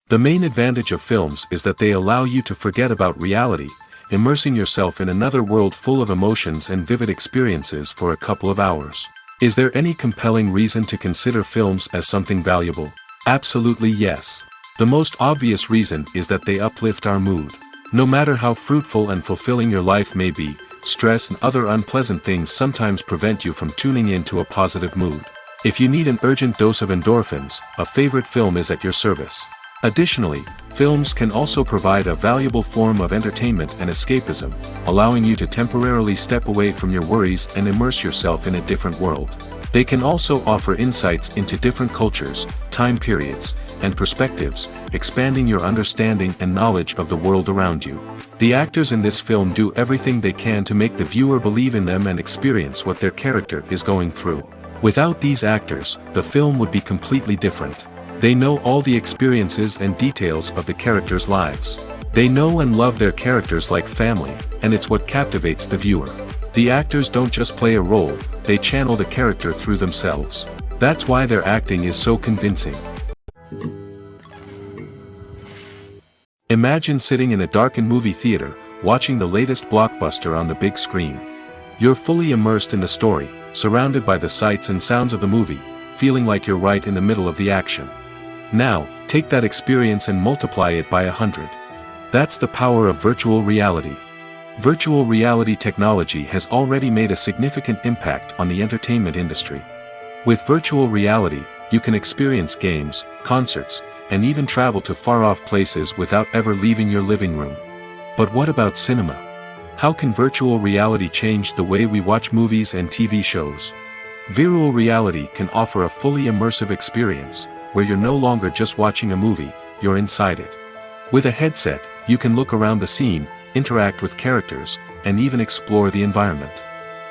The main advantage of films is that they allow you to forget about reality, immersing yourself in another world full of emotions and vivid experiences for a couple of hours. Is there any compelling reason to consider films as something valuable? Absolutely yes. The most obvious reason is that they uplift our mood. No matter how fruitful and fulfilling your life may be, stress and other unpleasant things sometimes prevent you from tuning into a positive mood. If you need an urgent dose of endorphins, a favorite film is at your service. Additionally, films can also provide a valuable form of entertainment and escapism, allowing you to temporarily step away from your worries and immerse yourself in a different world. They can also offer insights into different cultures, time periods, and perspectives, expanding your understanding and knowledge of the world around you. The actors in this film do everything they can to make the viewer believe in them and experience what their character is going through. Without these actors, the film would be completely different. They know all the experiences and details of the characters' lives. They know and love their characters like family, and it's what captivates the viewer. The actors don't just play a role, they channel the character through themselves. That's why their acting is so convincing. Imagine sitting in a darkened movie theater, watching the latest blockbuster on the big screen. You're fully immersed in the story, surrounded by the sights and sounds of the movie, feeling like you're right in the middle of the action. Now, take that experience and multiply it by 100. That's the power of virtual reality. Virtual reality technology has already made a significant impact on the entertainment industry. With virtual reality, you can experience games, concerts, and even travel to far-off places without ever leaving your living room. But what about cinema? How can virtual reality change the way we watch movies and TV shows? Virtual reality can offer a fully immersive experience, where you're no longer just watching a movie, you're inside it. With a headset, you can look around the scene, interact with characters, and even explore the environment.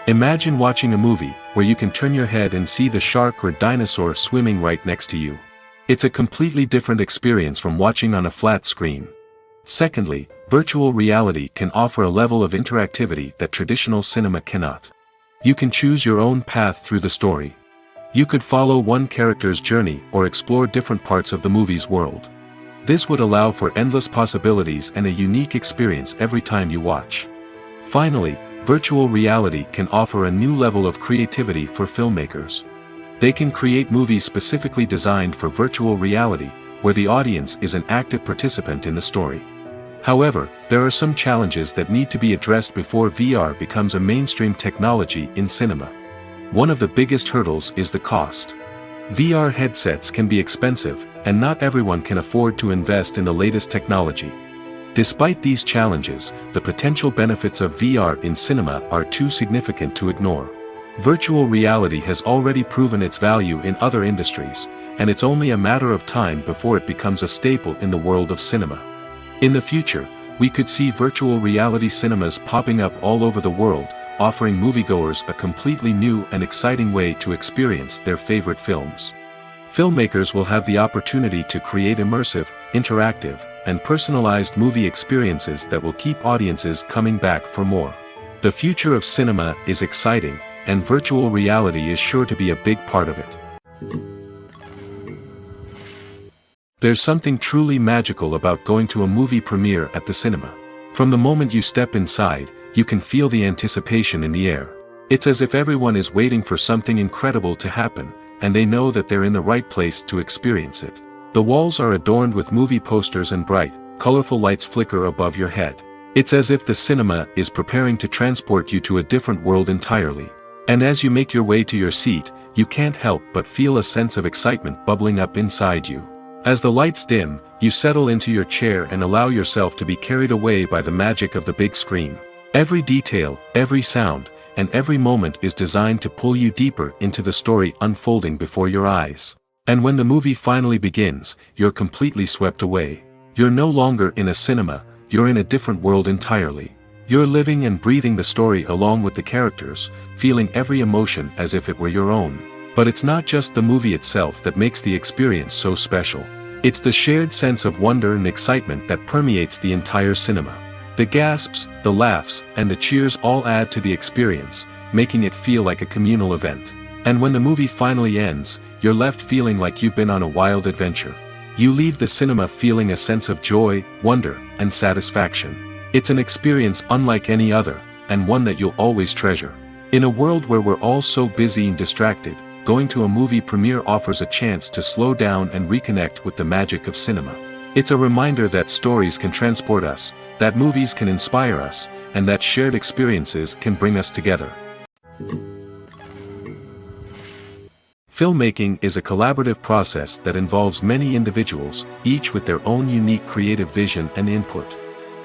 Imagine watching a movie, where you can turn your head and see the shark or dinosaur swimming right next to you. It's a completely different experience from watching on a flat screen. Secondly, virtual reality can offer a level of interactivity that traditional cinema cannot. You can choose your own path through the story. You could follow one character's journey or explore different parts of the movie's world. This would allow for endless possibilities and a unique experience every time you watch. Finally, virtual reality can offer a new level of creativity for filmmakers. They can create movies specifically designed for virtual reality, where the audience is an active participant in the story. However, there are some challenges that need to be addressed before VR becomes a mainstream technology in cinema. One of the biggest hurdles is the cost. VR headsets can be expensive, and not everyone can afford to invest in the latest technology. Despite these challenges, the potential benefits of VR in cinema are too significant to ignore. Virtual reality has already proven its value in other industries, and it's only a matter of time before it becomes a staple in the world of cinema. In the future, we could see virtual reality cinemas popping up all over the world, offering moviegoers a completely new and exciting way to experience their favorite films. Filmmakers will have the opportunity to create immersive, interactive, and personalized movie experiences that will keep audiences coming back for more. The future of cinema is exciting, and virtual reality is sure to be a big part of it. There's something truly magical about going to a movie premiere at the cinema. From the moment you step inside, you can feel the anticipation in the air. It's as if everyone is waiting for something incredible to happen, and they know that they're in the right place to experience it. The walls are adorned with movie posters and bright, colorful lights flicker above your head. It's as if the cinema is preparing to transport you to a different world entirely. And as you make your way to your seat, you can't help but feel a sense of excitement bubbling up inside you. As the lights dim, you settle into your chair and allow yourself to be carried away by the magic of the big screen. Every detail, every sound, and every moment is designed to pull you deeper into the story unfolding before your eyes. And when the movie finally begins, you're completely swept away. You're no longer in a cinema, you're in a different world entirely. You're living and breathing the story along with the characters, feeling every emotion as if it were your own. But it's not just the movie itself that makes the experience so special. It's the shared sense of wonder and excitement that permeates the entire cinema. The gasps, the laughs, and the cheers all add to the experience, making it feel like a communal event. And when the movie finally ends, you're left feeling like you've been on a wild adventure. You leave the cinema feeling a sense of joy, wonder, and satisfaction. It's an experience unlike any other, and one that you'll always treasure. In a world where we're all so busy and distracted, going to a movie premiere offers a chance to slow down and reconnect with the magic of cinema. It's a reminder that stories can transport us, that movies can inspire us, and that shared experiences can bring us together. Filmmaking is a collaborative process that involves many individuals, each with their own unique creative vision and input.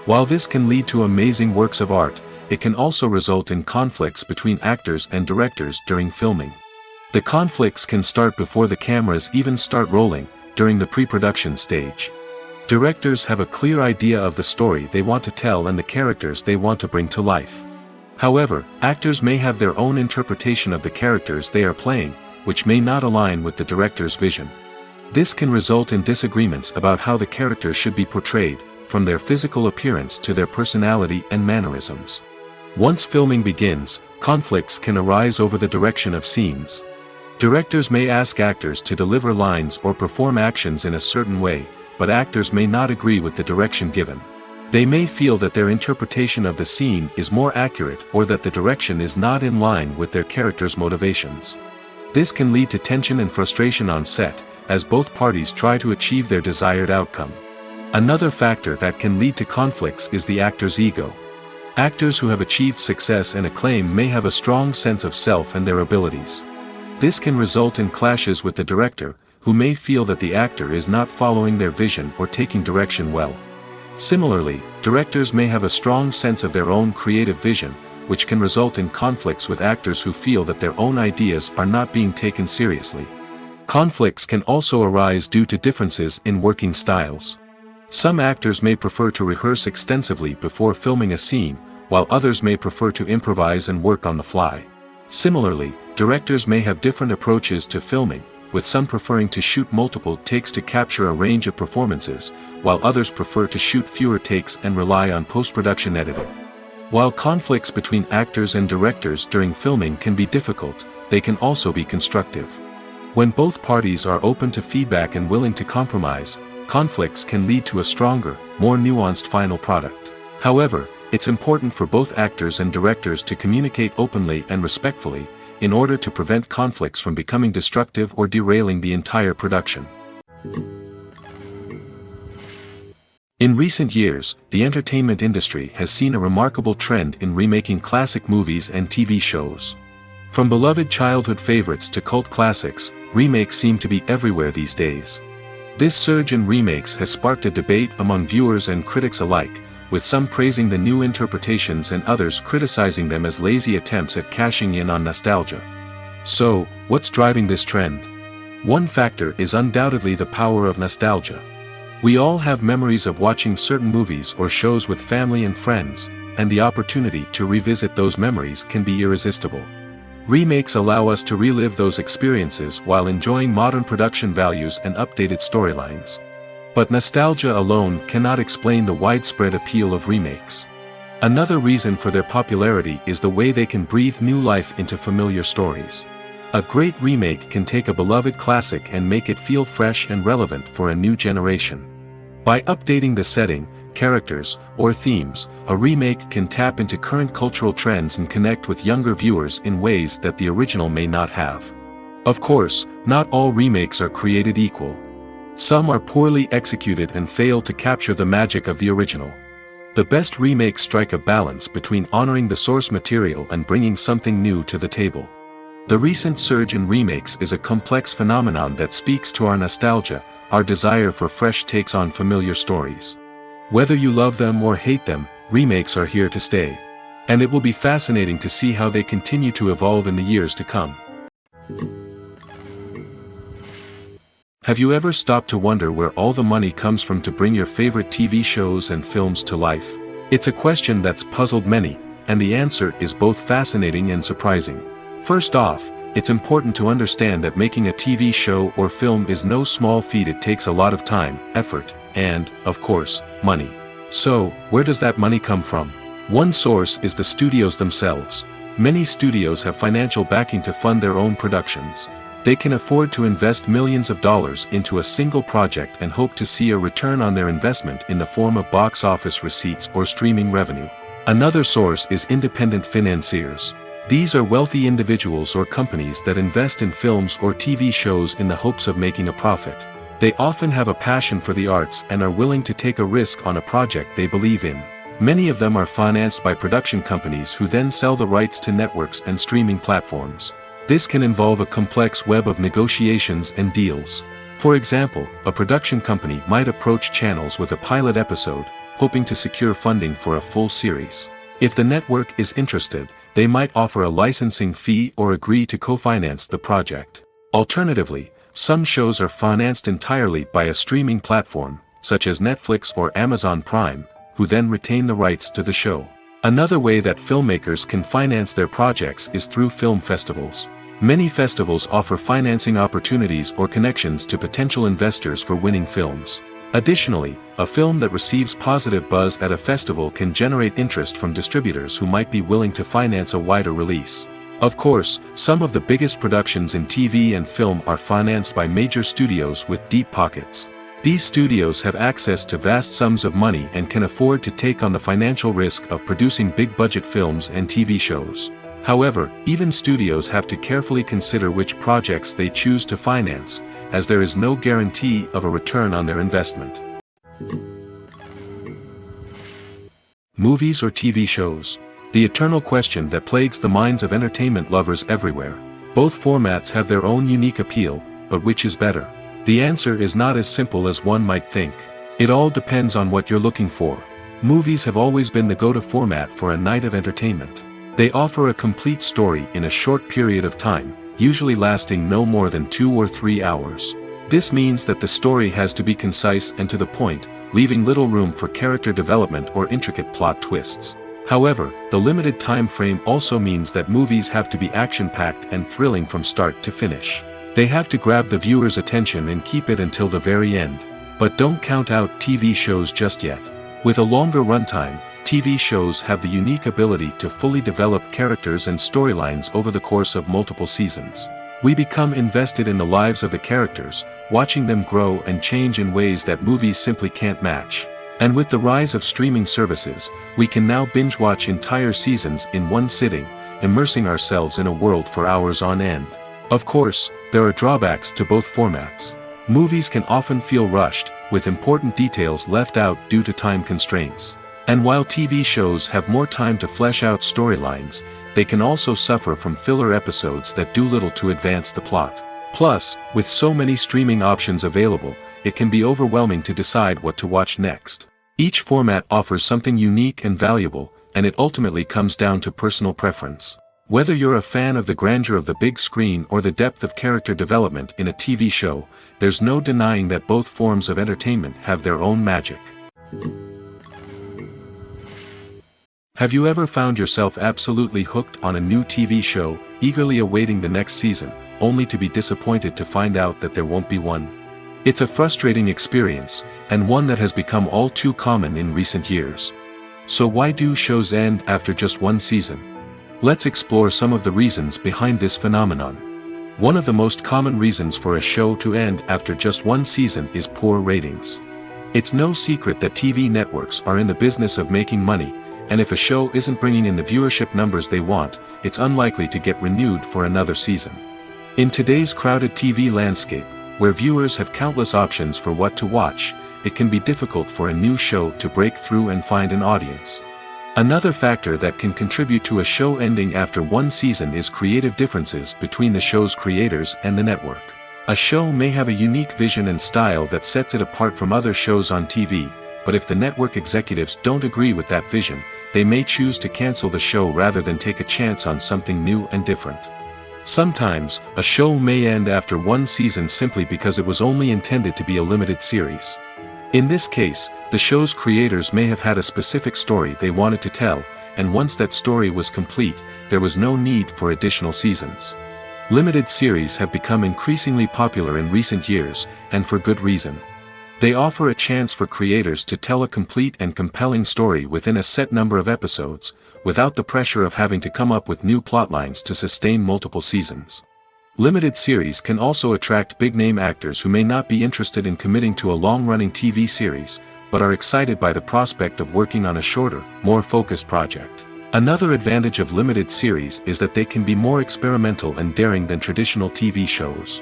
While this can lead to amazing works of art, it can also result in conflicts between actors and directors during filming. The conflicts can start before the cameras even start rolling, during the pre-production stage. Directors have a clear idea of the story they want to tell and the characters they want to bring to life. However, actors may have their own interpretation of the characters they are playing, which may not align with the director's vision. This can result in disagreements about how the characters should be portrayed, from their physical appearance to their personality and mannerisms. Once filming begins, conflicts can arise over the direction of scenes. Directors may ask actors to deliver lines or perform actions in a certain way, but actors may not agree with the direction given. They may feel that their interpretation of the scene is more accurate or that the direction is not in line with their character's motivations. This can lead to tension and frustration on set, as both parties try to achieve their desired outcome. Another factor that can lead to conflicts is the actor's ego. Actors who have achieved success and acclaim may have a strong sense of self and their abilities. This can result in clashes with the director, who may feel that the actor is not following their vision or taking direction well. Similarly, directors may have a strong sense of their own creative vision, which can result in conflicts with actors who feel that their own ideas are not being taken seriously. Conflicts can also arise due to differences in working styles. Some actors may prefer to rehearse extensively before filming a scene, while others may prefer to improvise and work on the fly. Similarly, directors may have different approaches to filming, with some preferring to shoot multiple takes to capture a range of performances, while others prefer to shoot fewer takes and rely on post-production editing. While conflicts between actors and directors during filming can be difficult, they can also be constructive. When both parties are open to feedback and willing to compromise, conflicts can lead to a stronger, more nuanced final product. However, it's important for both actors and directors to communicate openly and respectfully, in order to prevent conflicts from becoming destructive or derailing the entire production. In recent years, the entertainment industry has seen a remarkable trend in remaking classic movies and TV shows. From beloved childhood favorites to cult classics, remakes seem to be everywhere these days. This surge in remakes has sparked a debate among viewers and critics alike, with some praising the new interpretations and others criticizing them as lazy attempts at cashing in on nostalgia. So, what's driving this trend? One factor is undoubtedly the power of nostalgia. We all have memories of watching certain movies or shows with family and friends, and the opportunity to revisit those memories can be irresistible. Remakes allow us to relive those experiences while enjoying modern production values and updated storylines. But nostalgia alone cannot explain the widespread appeal of remakes. Another reason for their popularity is the way they can breathe new life into familiar stories. A great remake can take a beloved classic and make it feel fresh and relevant for a new generation. By updating the setting, characters, or themes, a remake can tap into current cultural trends and connect with younger viewers in ways that the original may not have. Of course, not all remakes are created equal. Some are poorly executed and fail to capture the magic of the original. The best remakes strike a balance between honoring the source material and bringing something new to the table. The recent surge in remakes is a complex phenomenon that speaks to our nostalgia, our desire for fresh takes on familiar stories. Whether you love them or hate them, remakes are here to stay. And it will be fascinating to see how they continue to evolve in the years to come. Have you ever stopped to wonder where all the money comes from to bring your favorite TV shows and films to life? It's a question that's puzzled many, and the answer is both fascinating and surprising. First off, it's important to understand that making a TV show or film is no small feat. It takes a lot of time, effort, and, of course, money. So, where does that money come from? One source is the studios themselves. Many studios have financial backing to fund their own productions. They can afford to invest millions of dollars into a single project and hope to see a return on their investment in the form of box office receipts or streaming revenue. Another source is independent financiers. These are wealthy individuals or companies that invest in films or TV shows in the hopes of making a profit. They often have a passion for the arts and are willing to take a risk on a project they believe in. Many of them are financed by production companies who then sell the rights to networks and streaming platforms. This can involve a complex web of negotiations and deals. For example, a production company might approach channels with a pilot episode, hoping to secure funding for a full series. If the network is interested, they might offer a licensing fee or agree to co-finance the project. Alternatively, some shows are financed entirely by a streaming platform, such as Netflix or Amazon Prime, who then retain the rights to the show. Another way that filmmakers can finance their projects is through film festivals. Many festivals offer financing opportunities or connections to potential investors for winning films. Additionally, a film that receives positive buzz at a festival can generate interest from distributors who might be willing to finance a wider release. Of course, some of the biggest productions in TV and film are financed by major studios with deep pockets. These studios have access to vast sums of money and can afford to take on the financial risk of producing big-budget films and TV shows. However, even studios have to carefully consider which projects they choose to finance, as there is no guarantee of a return on their investment. Movies or TV shows? The eternal question that plagues the minds of entertainment lovers everywhere. Both formats have their own unique appeal, but which is better? The answer is not as simple as one might think. It all depends on what you're looking for. Movies have always been the go-to format for a night of entertainment. They offer a complete story in a short period of time, usually lasting no more than 2 or 3 hours. This means that the story has to be concise and to the point, leaving little room for character development or intricate plot twists. However, the limited time frame also means that movies have to be action-packed and thrilling from start to finish. They have to grab the viewer's attention and keep it until the very end. But don't count out TV shows just yet. With a longer runtime, TV shows have the unique ability to fully develop characters and storylines over the course of multiple seasons. We become invested in the lives of the characters, watching them grow and change in ways that movies simply can't match. And with the rise of streaming services, we can now binge-watch entire seasons in one sitting, immersing ourselves in a world for hours on end. Of course, there are drawbacks to both formats. Movies can often feel rushed, with important details left out due to time constraints. And while TV shows have more time to flesh out storylines, they can also suffer from filler episodes that do little to advance the plot. Plus, with so many streaming options available, it can be overwhelming to decide what to watch next. Each format offers something unique and valuable, and it ultimately comes down to personal preference. Whether you're a fan of the grandeur of the big screen or the depth of character development in a TV show, there's no denying that both forms of entertainment have their own magic. Have you ever found yourself absolutely hooked on a new TV show, eagerly awaiting the next season, only to be disappointed to find out that there won't be one? It's a frustrating experience, and one that has become all too common in recent years. So why do shows end after just one season? Let's explore some of the reasons behind this phenomenon. One of the most common reasons for a show to end after just one season is poor ratings. It's no secret that TV networks are in the business of making money, and if a show isn't bringing in the viewership numbers they want, it's unlikely to get renewed for another season. In today's crowded TV landscape, where viewers have countless options for what to watch, it can be difficult for a new show to break through and find an audience. Another factor that can contribute to a show ending after one season is creative differences between the show's creators and the network. A show may have a unique vision and style that sets it apart from other shows on TV, but if the network executives don't agree with that vision, they may choose to cancel the show rather than take a chance on something new and different. Sometimes, a show may end after one season simply because it was only intended to be a limited series. In this case, the show's creators may have had a specific story they wanted to tell, and once that story was complete, there was no need for additional seasons. Limited series have become increasingly popular in recent years, and for good reason. They offer a chance for creators to tell a complete and compelling story within a set number of episodes, without the pressure of having to come up with new plotlines to sustain multiple seasons. Limited series can also attract big-name actors who may not be interested in committing to a long-running TV series, but are excited by the prospect of working on a shorter, more focused project. Another advantage of limited series is that they can be more experimental and daring than traditional TV shows.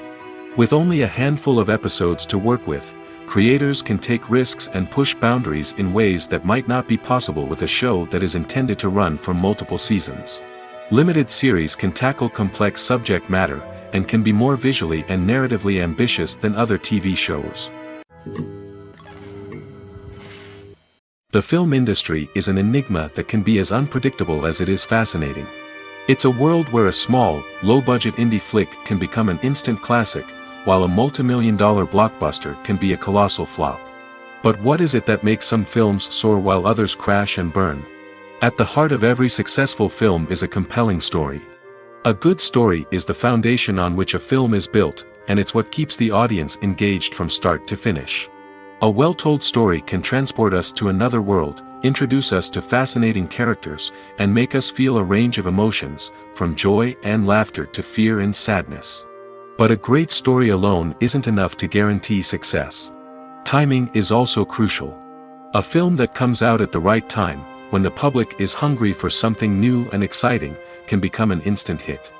With only a handful of episodes to work with, creators can take risks and push boundaries in ways that might not be possible with a show that is intended to run for multiple seasons. Limited series can tackle complex subject matter, and can be more visually and narratively ambitious than other TV shows. The film industry is an enigma that can be as unpredictable as it is fascinating. It's a world where a small, low-budget indie flick can become an instant classic, while a multi-million-dollar blockbuster can be a colossal flop. But what is it that makes some films soar while others crash and burn? At the heart of every successful film is a compelling story. A good story is the foundation on which a film is built, and it's what keeps the audience engaged from start to finish. A well-told story can transport us to another world, introduce us to fascinating characters, and make us feel a range of emotions, from joy and laughter to fear and sadness. But a great story alone isn't enough to guarantee success. Timing is also crucial. A film that comes out at the right time, when the public is hungry for something new and exciting, can become an instant hit.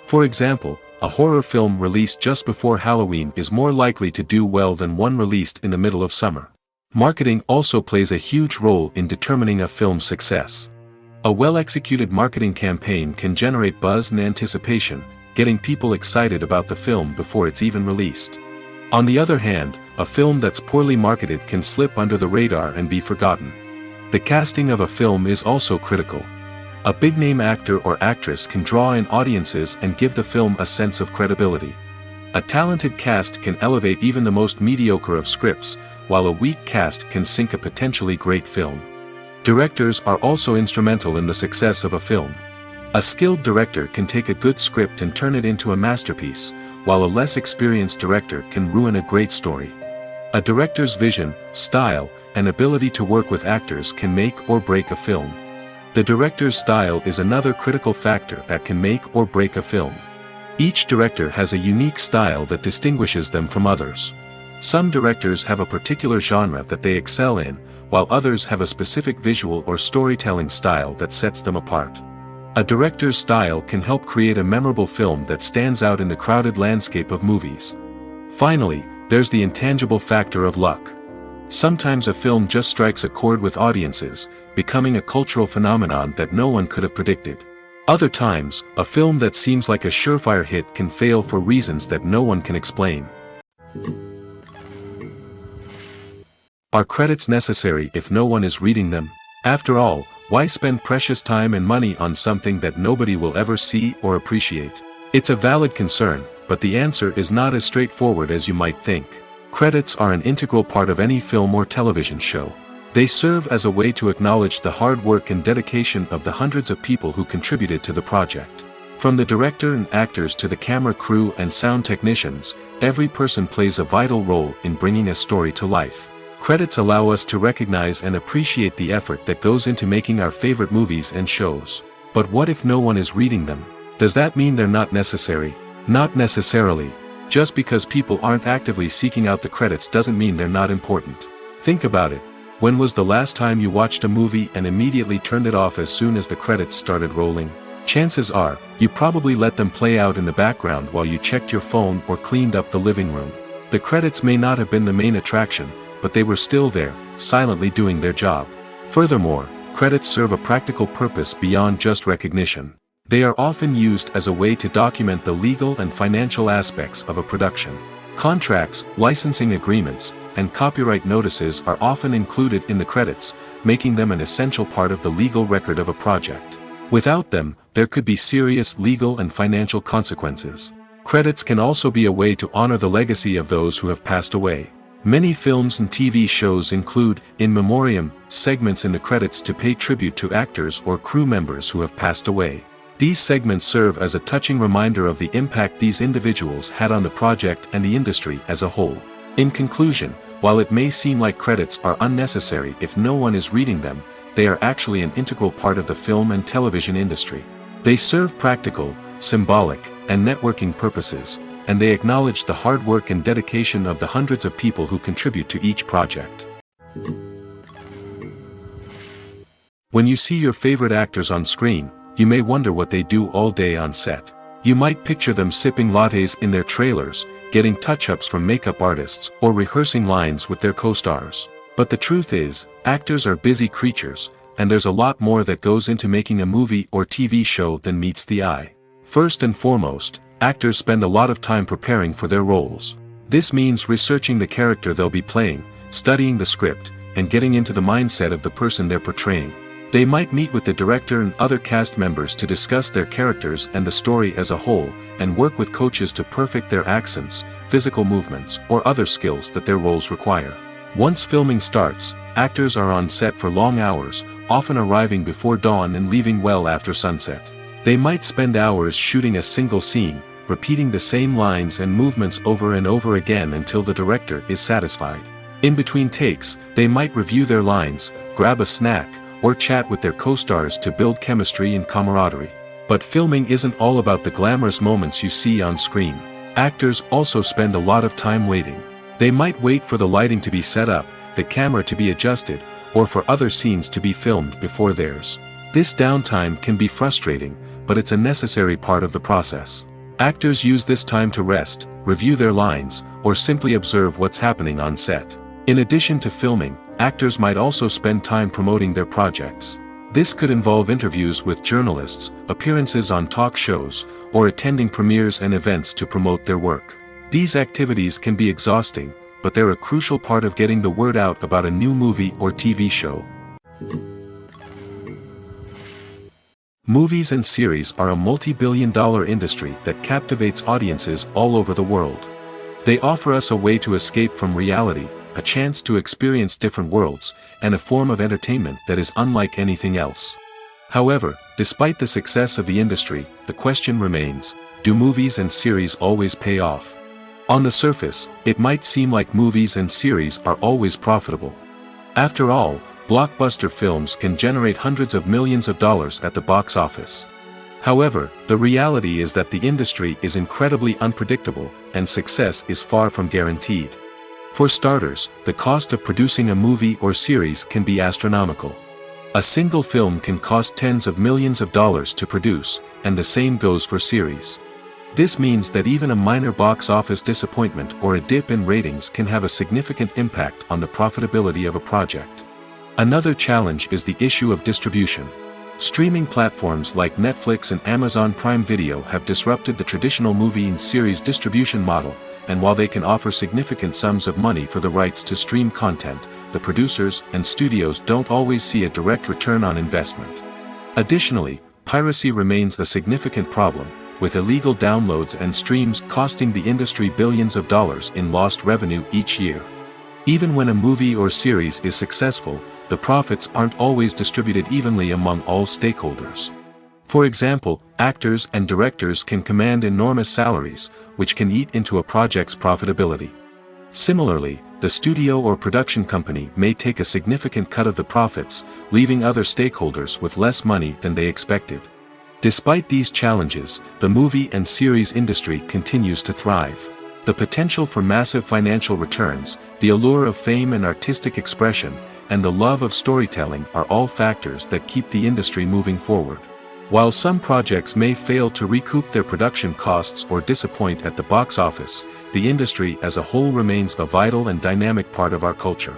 For example, a horror film released just before Halloween is more likely to do well than one released in the middle of summer. Marketing also plays a huge role in determining a film's success. A well-executed marketing campaign can generate buzz and anticipation, getting people excited about the film before it's even released. On the other hand, a film that's poorly marketed can slip under the radar and be forgotten. The casting of a film is also critical. A big-name actor or actress can draw in audiences and give the film a sense of credibility. A talented cast can elevate even the most mediocre of scripts, while a weak cast can sink a potentially great film. Directors are also instrumental in the success of a film. A skilled director can take a good script and turn it into a masterpiece, while a less experienced director can ruin a great story. A director's vision, style, and ability to work with actors can make or break a film. The director's style is another critical factor that can make or break a film. Each director has a unique style that distinguishes them from others. Some directors have a particular genre that they excel in, while others have a specific visual or storytelling style that sets them apart. A director's style can help create a memorable film that stands out in the crowded landscape of movies. Finally, there's the intangible factor of luck. Sometimes a film just strikes a chord with audiences, becoming a cultural phenomenon that no one could have predicted. Other times, a film that seems like a surefire hit can fail for reasons that no one can explain. Are credits necessary if no one is reading them? After all, why spend precious time and money on something that nobody will ever see or appreciate? It's a valid concern, but the answer is not as straightforward as you might think. Credits are an integral part of any film or television show. They serve as a way to acknowledge the hard work and dedication of the hundreds of people who contributed to the project. From the director and actors to the camera crew and sound technicians, every person plays a vital role in bringing a story to life. Credits allow us to recognize and appreciate the effort that goes into making our favorite movies and shows. But what if no one is reading them? Does that mean they're not necessary? Not necessarily. Just because people aren't actively seeking out the credits doesn't mean they're not important. Think about it. When was the last time you watched a movie and immediately turned it off as soon as the credits started rolling? Chances are, you probably let them play out in the background while you checked your phone or cleaned up the living room. The credits may not have been the main attraction, but they were still there, silently doing their job. Furthermore, credits serve a practical purpose beyond just recognition. They are often used as a way to document the legal and financial aspects of a production. Contracts, licensing agreements, and copyright notices are often included in the credits, making them an essential part of the legal record of a project. Without them, there could be serious legal and financial consequences. Credits can also be a way to honor the legacy of those who have passed away. Many films and TV shows include, in memoriam, segments in the credits to pay tribute to actors or crew members who have passed away. These segments serve as a touching reminder of the impact these individuals had on the project and the industry as a whole. In conclusion, while it may seem like credits are unnecessary if no one is reading them, they are actually an integral part of the film and television industry. They serve practical, symbolic, and networking purposes, and they acknowledge the hard work and dedication of the hundreds of people who contribute to each project. When you see your favorite actors on screen, you may wonder what they do all day on set. You might picture them sipping lattes in their trailers, getting touch-ups from makeup artists, or rehearsing lines with their co-stars. But the truth is, actors are busy creatures, and there's a lot more that goes into making a movie or TV show than meets the eye. First and foremost, actors spend a lot of time preparing for their roles. This means researching the character they'll be playing, studying the script, and getting into the mindset of the person they're portraying. They might meet with the director and other cast members to discuss their characters and the story as a whole, and work with coaches to perfect their accents, physical movements, or other skills that their roles require. Once filming starts, actors are on set for long hours, often arriving before dawn and leaving well after sunset. They might spend hours shooting a single scene, repeating the same lines and movements over and over again until the director is satisfied. In between takes, they might review their lines, grab a snack, or chat with their co-stars to build chemistry and camaraderie. But filming isn't all about the glamorous moments you see on screen. Actors also spend a lot of time waiting. They might wait for the lighting to be set up, the camera to be adjusted, or for other scenes to be filmed before theirs. This downtime can be frustrating, but it's a necessary part of the process. Actors use this time to rest, review their lines, or simply observe what's happening on set. In addition to filming, actors might also spend time promoting their projects. This could involve interviews with journalists, appearances on talk shows, or attending premieres and events to promote their work. These activities can be exhausting, but they're a crucial part of getting the word out about a new movie or TV show. Movies and series are a multi-billion-dollar industry that captivates audiences all over the world. They offer us a way to escape from reality, a chance to experience different worlds, and a form of entertainment that is unlike anything else. However, despite the success of the industry, the question remains, do movies and series always pay off? On the surface, it might seem like movies and series are always profitable. After all, blockbuster films can generate hundreds of millions of dollars at the box office. However, the reality is that the industry is incredibly unpredictable, and success is far from guaranteed. For starters, the cost of producing a movie or series can be astronomical. A single film can cost tens of millions of dollars to produce, and the same goes for series. This means that even a minor box office disappointment or a dip in ratings can have a significant impact on the profitability of a project. Another challenge is the issue of distribution. Streaming platforms like Netflix and Amazon Prime Video have disrupted the traditional movie and series distribution model, and while they can offer significant sums of money for the rights to stream content, the producers and studios don't always see a direct return on investment. Additionally, piracy remains a significant problem, with illegal downloads and streams costing the industry billions of dollars in lost revenue each year. Even when a movie or series is successful, the profits aren't always distributed evenly among all stakeholders. For example, actors and directors can command enormous salaries, which can eat into a project's profitability. Similarly, the studio or production company may take a significant cut of the profits, leaving other stakeholders with less money than they expected. Despite these challenges, the movie and series industry continues to thrive. The potential for massive financial returns, the allure of fame and artistic expression, and the love of storytelling are all factors that keep the industry moving forward. While some projects may fail to recoup their production costs or disappoint at the box office, the industry as a whole remains a vital and dynamic part of our culture.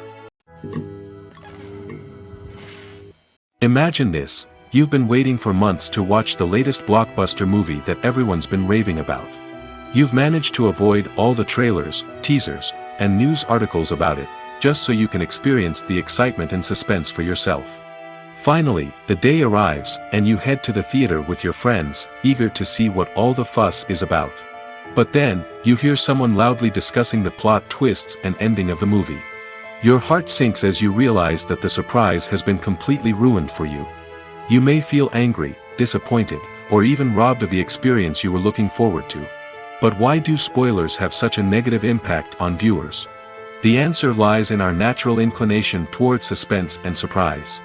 Imagine this: you've been waiting for months to watch the latest blockbuster movie that everyone's been raving about. You've managed to avoid all the trailers, teasers, and news articles about it, just so you can experience the excitement and suspense for yourself. Finally, the day arrives, and you head to the theater with your friends, eager to see what all the fuss is about. But then, you hear someone loudly discussing the plot twists and ending of the movie. Your heart sinks as you realize that the surprise has been completely ruined for you. You may feel angry, disappointed, or even robbed of the experience you were looking forward to. But why do spoilers have such a negative impact on viewers? The answer lies in our natural inclination toward suspense and surprise.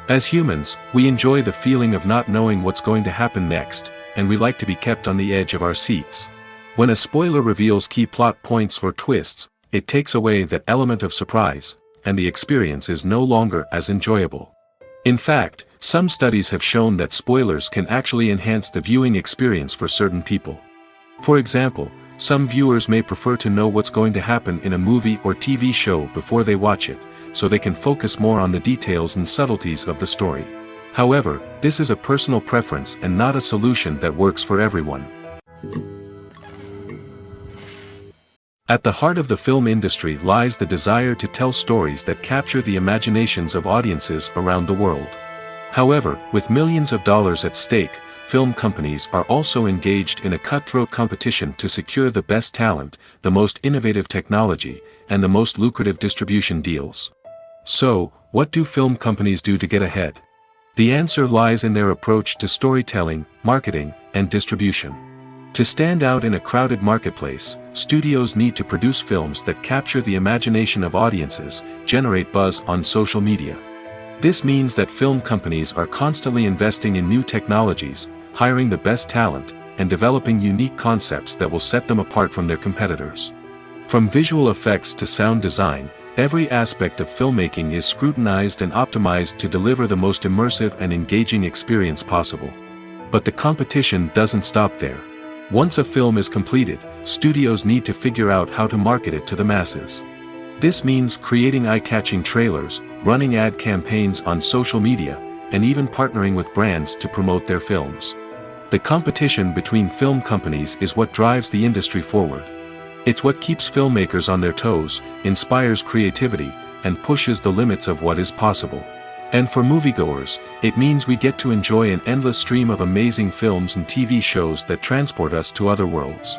As humans, we enjoy the feeling of not knowing what's going to happen next, and we like to be kept on the edge of our seats. When a spoiler reveals key plot points or twists, it takes away that element of surprise, and the experience is no longer as enjoyable. In fact, some studies have shown that spoilers can actually enhance the viewing experience for certain people. For example, some viewers may prefer to know what's going to happen in a movie or TV show before they watch it, so they can focus more on the details and subtleties of the story. However, this is a personal preference and not a solution that works for everyone. At the heart of the film industry lies the desire to tell stories that capture the imaginations of audiences around the world. However, with millions of dollars at stake, film companies are also engaged in a cutthroat competition to secure the best talent, the most innovative technology, and the most lucrative distribution deals. So, what do film companies do to get ahead? The answer lies in their approach to storytelling, marketing, and distribution. To stand out in a crowded marketplace, studios need to produce films that capture the imagination of audiences, generate buzz on social media. This means that film companies are constantly investing in new technologies, hiring the best talent, and developing unique concepts that will set them apart from their competitors. From visual effects to sound design, every aspect of filmmaking is scrutinized and optimized to deliver the most immersive and engaging experience possible. But the competition doesn't stop there. Once a film is completed, studios need to figure out how to market it to the masses. This means creating eye-catching trailers, running ad campaigns on social media, and even partnering with brands to promote their films. The competition between film companies is what drives the industry forward. It's what keeps filmmakers on their toes, inspires creativity, and pushes the limits of what is possible. And for moviegoers, it means we get to enjoy an endless stream of amazing films and TV shows that transport us to other worlds.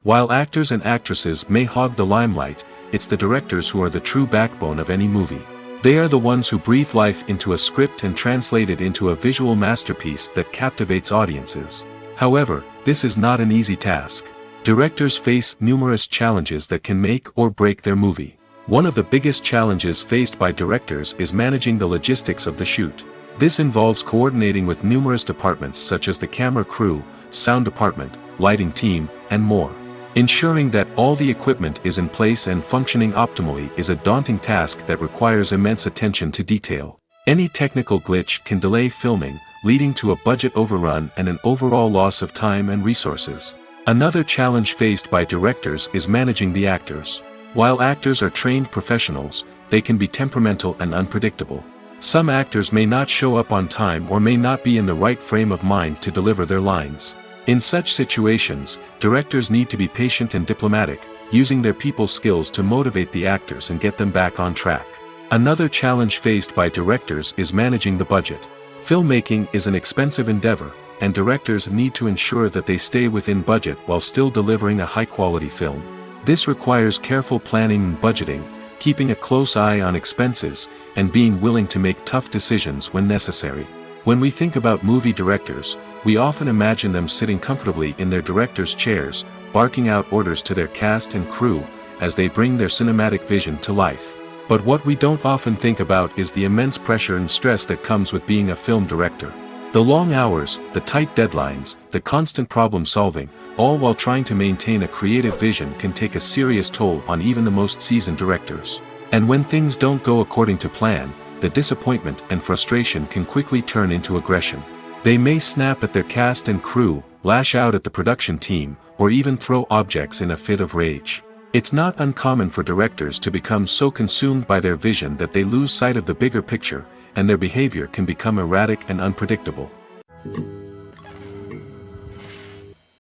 While actors and actresses may hog the limelight, it's the directors who are the true backbone of any movie. They are the ones who breathe life into a script and translate it into a visual masterpiece that captivates audiences. However, this is not an easy task. Directors face numerous challenges that can make or break their movie. One of the biggest challenges faced by directors is managing the logistics of the shoot. This involves coordinating with numerous departments such as the camera crew, sound department, lighting team, and more. Ensuring that all the equipment is in place and functioning optimally is a daunting task that requires immense attention to detail. Any technical glitch can delay filming, leading to a budget overrun and an overall loss of time and resources. Another challenge faced by directors is managing the actors. While actors are trained professionals, they can be temperamental and unpredictable. Some actors may not show up on time or may not be in the right frame of mind to deliver their lines. In such situations, directors need to be patient and diplomatic, using their people skills to motivate the actors and get them back on track. Another challenge faced by directors is managing the budget. Filmmaking is an expensive endeavor, and directors need to ensure that they stay within budget while still delivering a high-quality film. This requires careful planning and budgeting, keeping a close eye on expenses, and being willing to make tough decisions when necessary. When we think about movie directors, we often imagine them sitting comfortably in their director's chairs, barking out orders to their cast and crew, as they bring their cinematic vision to life. But what we don't often think about is the immense pressure and stress that comes with being a film director. The long hours, the tight deadlines, the constant problem solving, all while trying to maintain a creative vision can take a serious toll on even the most seasoned directors. And when things don't go according to plan, the disappointment and frustration can quickly turn into aggression. They may snap at their cast and crew, lash out at the production team, or even throw objects in a fit of rage. It's not uncommon for directors to become so consumed by their vision that they lose sight of the bigger picture, and their behavior can become erratic and unpredictable.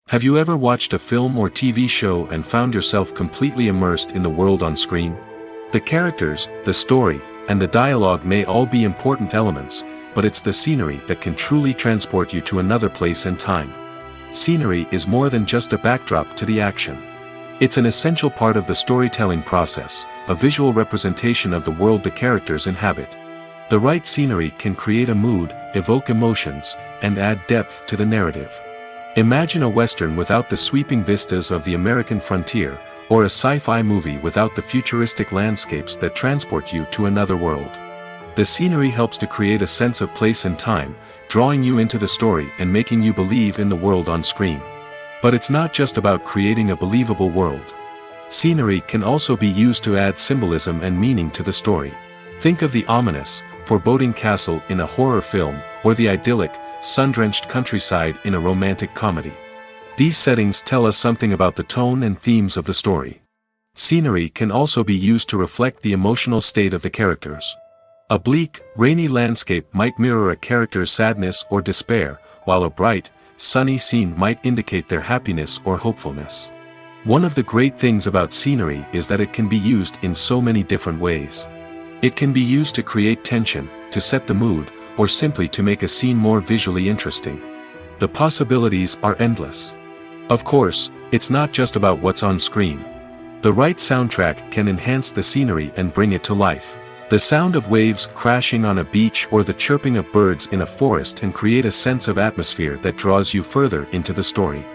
Have you ever watched a film or TV show and found yourself completely immersed in the world on screen? The characters, the story, and the dialogue may all be important elements, but it's the scenery that can truly transport you to another place and time. Scenery is more than just a backdrop to the action. It's an essential part of the storytelling process, a visual representation of the world the characters inhabit. The right scenery can create a mood, evoke emotions, and add depth to the narrative. Imagine a Western without the sweeping vistas of the American frontier, or a sci-fi movie without the futuristic landscapes that transport you to another world. The scenery helps to create a sense of place and time, drawing you into the story and making you believe in the world on screen. But it's not just about creating a believable world. Scenery can also be used to add symbolism and meaning to the story. Think of the ominous, foreboding castle in a horror film, or the idyllic, sun-drenched countryside in a romantic comedy. These settings tell us something about the tone and themes of the story. Scenery can also be used to reflect the emotional state of the characters. A bleak, rainy landscape might mirror a character's sadness or despair, while a bright, sunny scene might indicate their happiness or hopefulness. One of the great things about scenery is that it can be used in so many different ways. It can be used to create tension, to set the mood, or simply to make a scene more visually interesting. The possibilities are endless. Of course, it's not just about what's on screen. The right soundtrack can enhance the scenery and bring it to life. The sound of waves crashing on a beach or the chirping of birds in a forest can create a sense of atmosphere that draws you further into the story.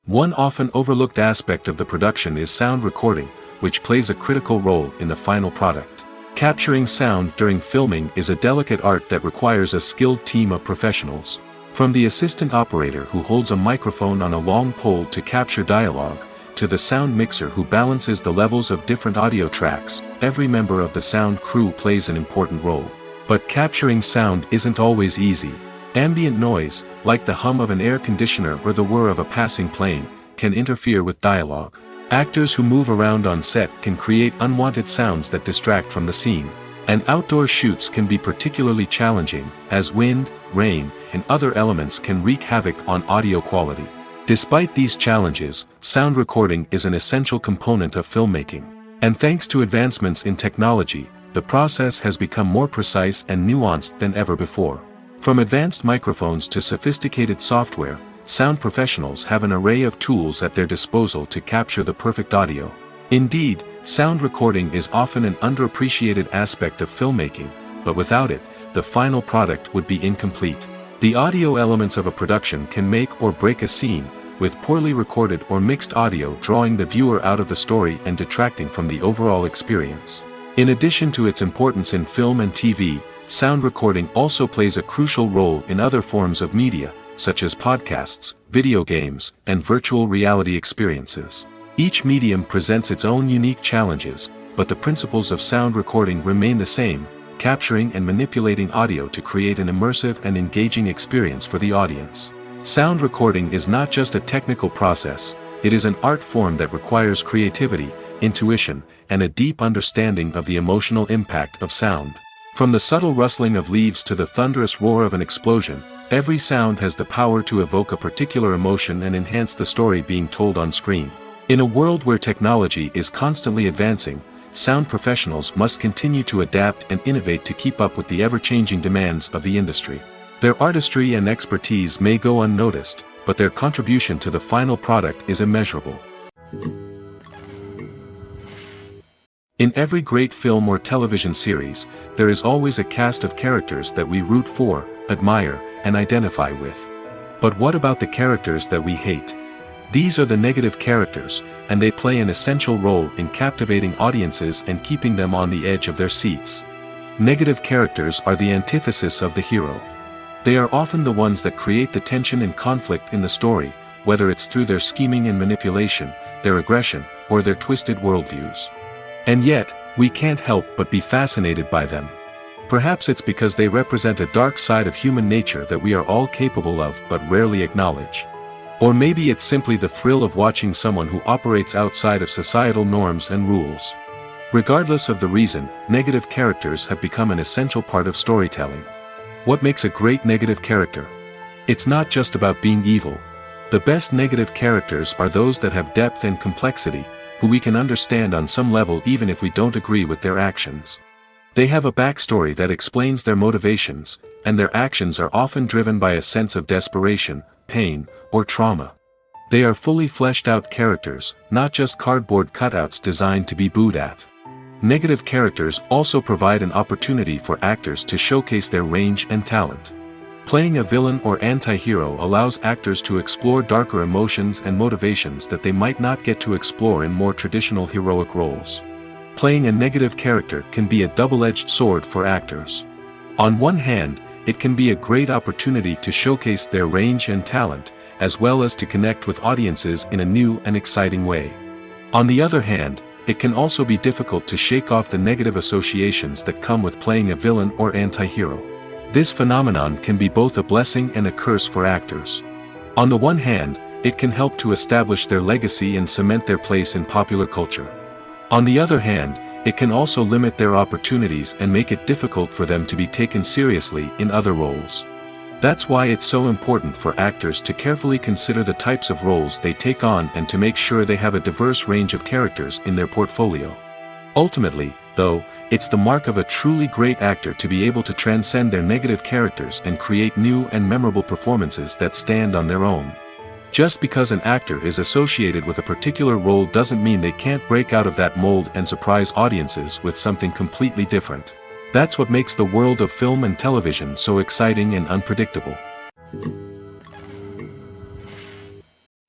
One often overlooked aspect of the production is sound recording, which plays a critical role in the final product. Capturing sound during filming is a delicate art that requires a skilled team of professionals. From the assistant operator who holds a microphone on a long pole to capture dialogue, to the sound mixer who balances the levels of different audio tracks, every member of the sound crew plays an important role. But capturing sound isn't always easy. Ambient noise, like the hum of an air conditioner or the whir of a passing plane, can interfere with dialogue. Actors who move around on set can create unwanted sounds that distract from the scene. And outdoor shoots can be particularly challenging, as wind, rain, and other elements can wreak havoc on audio quality. Despite these challenges, sound recording is an essential component of filmmaking. And thanks to advancements in technology, the process has become more precise and nuanced than ever before. From advanced microphones to sophisticated software, sound professionals have an array of tools at their disposal to capture the perfect audio. Indeed, sound recording is often an underappreciated aspect of filmmaking, but without it, the final product would be incomplete. The audio elements of a production can make or break a scene, with poorly recorded or mixed audio drawing the viewer out of the story and detracting from the overall experience. In addition to its importance in film and TV, sound recording also plays a crucial role in other forms of media, such as podcasts, video games, and virtual reality experiences. Each medium presents its own unique challenges, but the principles of sound recording remain the same, capturing and manipulating audio to create an immersive and engaging experience for the audience. Sound recording is not just a technical process, it is an art form that requires creativity, intuition, and a deep understanding of the emotional impact of sound. From the subtle rustling of leaves to the thunderous roar of an explosion, every sound has the power to evoke a particular emotion and enhance the story being told on screen. In a world where technology is constantly advancing, sound professionals must continue to adapt and innovate to keep up with the ever-changing demands of the industry. Their artistry and expertise may go unnoticed, but their contribution to the final product is immeasurable. In every great film or television series, there is always a cast of characters that we root for, admire, and identify with. But what about the characters that we hate? These are the negative characters, and they play an essential role in captivating audiences and keeping them on the edge of their seats. Negative characters are the antithesis of the hero. They are often the ones that create the tension and conflict in the story, whether it's through their scheming and manipulation, their aggression, or their twisted worldviews. And yet, we can't help but be fascinated by them. Perhaps it's because they represent a dark side of human nature that we are all capable of but rarely acknowledge. Or maybe it's simply the thrill of watching someone who operates outside of societal norms and rules. Regardless of the reason, negative characters have become an essential part of storytelling. What makes a great negative character? It's not just about being evil. The best negative characters are those that have depth and complexity, who we can understand on some level even if we don't agree with their actions. They have a backstory that explains their motivations, and their actions are often driven by a sense of desperation, pain, or trauma. They are fully fleshed out characters, not just cardboard cutouts designed to be booed at. Negative characters also provide an opportunity for actors to showcase their range and talent. Playing a villain or anti-hero allows actors to explore darker emotions and motivations that they might not get to explore in more traditional heroic roles. playing a negative character can be a double-edged sword for actors. On one hand, it can be a great opportunity to showcase their range and talent, as well as to connect with audiences in a new and exciting way. On the other hand, it can also be difficult to shake off the negative associations that come with playing a villain or anti-hero. This phenomenon can be both a blessing and a curse for actors. On the one hand, it can help to establish their legacy and cement their place in popular culture. On the other hand, it can also limit their opportunities and make it difficult for them to be taken seriously in other roles. That's why it's so important for actors to carefully consider the types of roles they take on and to make sure they have a diverse range of characters in their portfolio. Ultimately, though, it's the mark of a truly great actor to be able to transcend their negative characters and create new and memorable performances that stand on their own. Just because an actor is associated with a particular role doesn't mean they can't break out of that mold and surprise audiences with something completely different. That's what makes the world of film and television so exciting and unpredictable.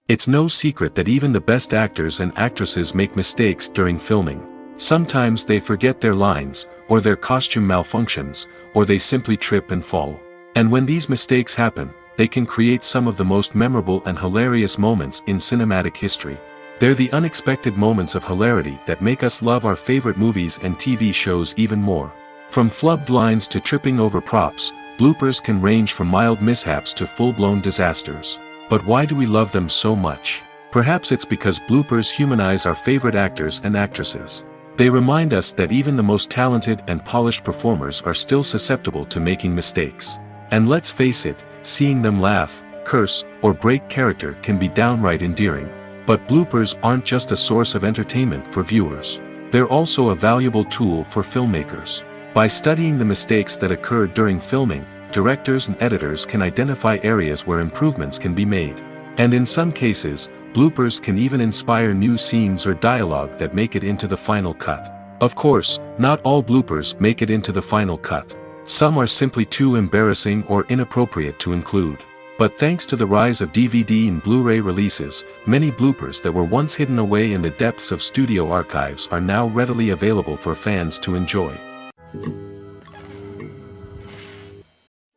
It's no secret that even the best actors and actresses make mistakes during filming. Sometimes they forget their lines, or their costume malfunctions, or they simply trip and fall. And when these mistakes happen, they can create some of the most memorable and hilarious moments in cinematic history. They're the unexpected moments of hilarity that make us love our favorite movies and TV shows even more. From flubbed lines to tripping over props, bloopers can range from mild mishaps to full-blown disasters. But why do we love them so much? Perhaps it's because bloopers humanize our favorite actors and actresses. They remind us that even the most talented and polished performers are still susceptible to making mistakes. And let's face it, seeing them laugh, curse, or break character can be downright endearing. But bloopers aren't just a source of entertainment for viewers. They're also a valuable tool for filmmakers. By studying the mistakes that occurred during filming, directors and editors can identify areas where improvements can be made. And in some cases, bloopers can even inspire new scenes or dialogue that make it into the final cut. Of course, not all bloopers make it into the final cut. Some are simply too embarrassing or inappropriate to include. But thanks to the rise of DVD and Blu-ray releases, many bloopers that were once hidden away in the depths of studio archives are now readily available for fans to enjoy.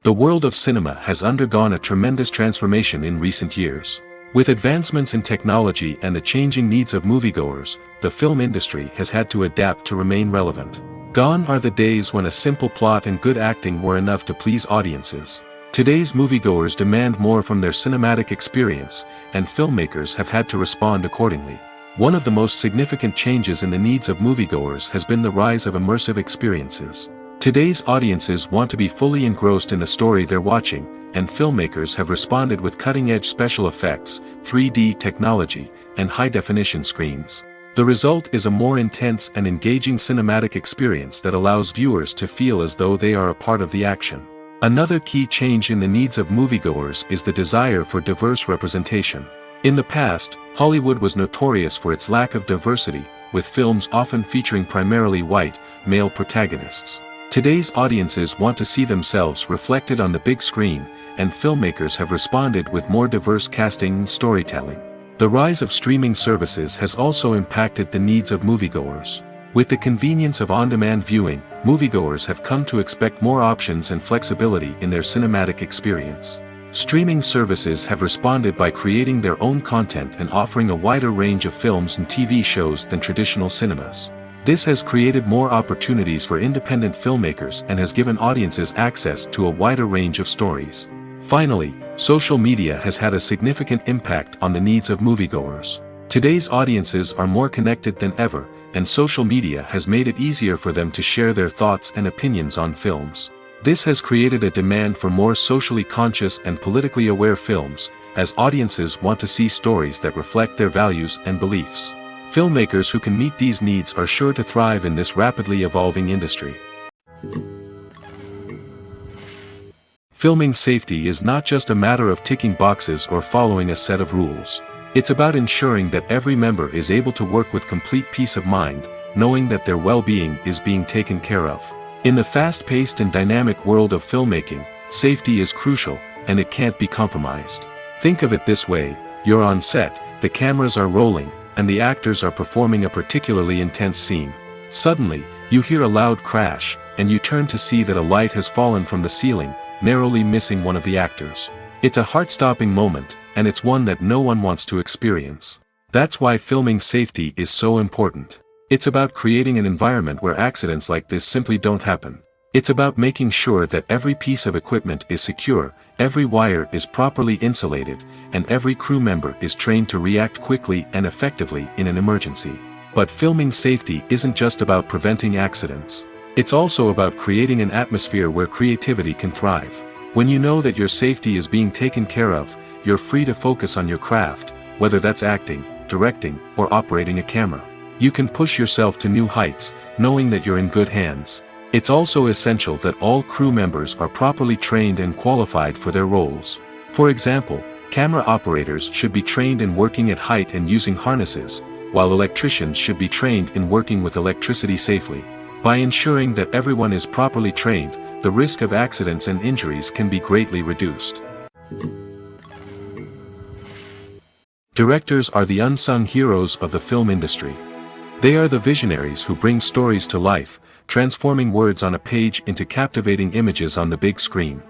The world of cinema has undergone a tremendous transformation in recent years. With advancements in technology and the changing needs of moviegoers, the film industry has had to adapt to remain relevant. Gone are the days when a simple plot and good acting were enough to please audiences. Today's moviegoers demand more from their cinematic experience, and filmmakers have had to respond accordingly. One of the most significant changes in the needs of moviegoers has been the rise of immersive experiences. Today's audiences want to be fully engrossed in the story they're watching, and filmmakers have responded with cutting-edge special effects, 3D technology, and high-definition screens. The result is a more intense and engaging cinematic experience that allows viewers to feel as though they are a part of the action. Another key change in the needs of moviegoers is the desire for diverse representation. In the past, Hollywood was notorious for its lack of diversity, with films often featuring primarily white, male protagonists. Today's audiences want to see themselves reflected on the big screen, and filmmakers have responded with more diverse casting and storytelling. The rise of streaming services has also impacted the needs of moviegoers. With the convenience of on-demand viewing, moviegoers have come to expect more options and flexibility in their cinematic experience. Streaming services have responded by creating their own content and offering a wider range of films and TV shows than traditional cinemas. This has created more opportunities for independent filmmakers and has given audiences access to a wider range of stories. Finally, social media has had a significant impact on the needs of moviegoers. Today's audiences are more connected than ever, and social media has made it easier for them to share their thoughts and opinions on films. This has created a demand for more socially conscious and politically aware films, as audiences want to see stories that reflect their values and beliefs. Filmmakers who can meet these needs are sure to thrive in this rapidly evolving industry. Filming safety is not just a matter of ticking boxes or following a set of rules. It's about ensuring that every member is able to work with complete peace of mind, knowing that their well-being is being taken care of. In the fast-paced and dynamic world of filmmaking, safety is crucial, and it can't be compromised. Think of it this way: you're on set, the cameras are rolling, and the actors are performing a particularly intense scene. Suddenly, you hear a loud crash, and you turn to see that a light has fallen from the ceiling, narrowly missing one of the actors. It's a heart-stopping moment, and it's one that no one wants to experience. That's why filming safety is so important. It's about creating an environment where accidents like this simply don't happen. It's about making sure that every piece of equipment is secure, every wire is properly insulated, and every crew member is trained to react quickly and effectively in an emergency. But filming safety isn't just about preventing accidents. It's also about creating an atmosphere where creativity can thrive. When you know that your safety is being taken care of, you're free to focus on your craft, whether that's acting, directing, or operating a camera. You can push yourself to new heights, knowing that you're in good hands. It's also essential that all crew members are properly trained and qualified for their roles. For example, camera operators should be trained in working at height and using harnesses, while electricians should be trained in working with electricity safely. By ensuring that everyone is properly trained, the risk of accidents and injuries can be greatly reduced. Directors are the unsung heroes of the film industry. They are the visionaries who bring stories to life, transforming words on a page into captivating images on the big screen.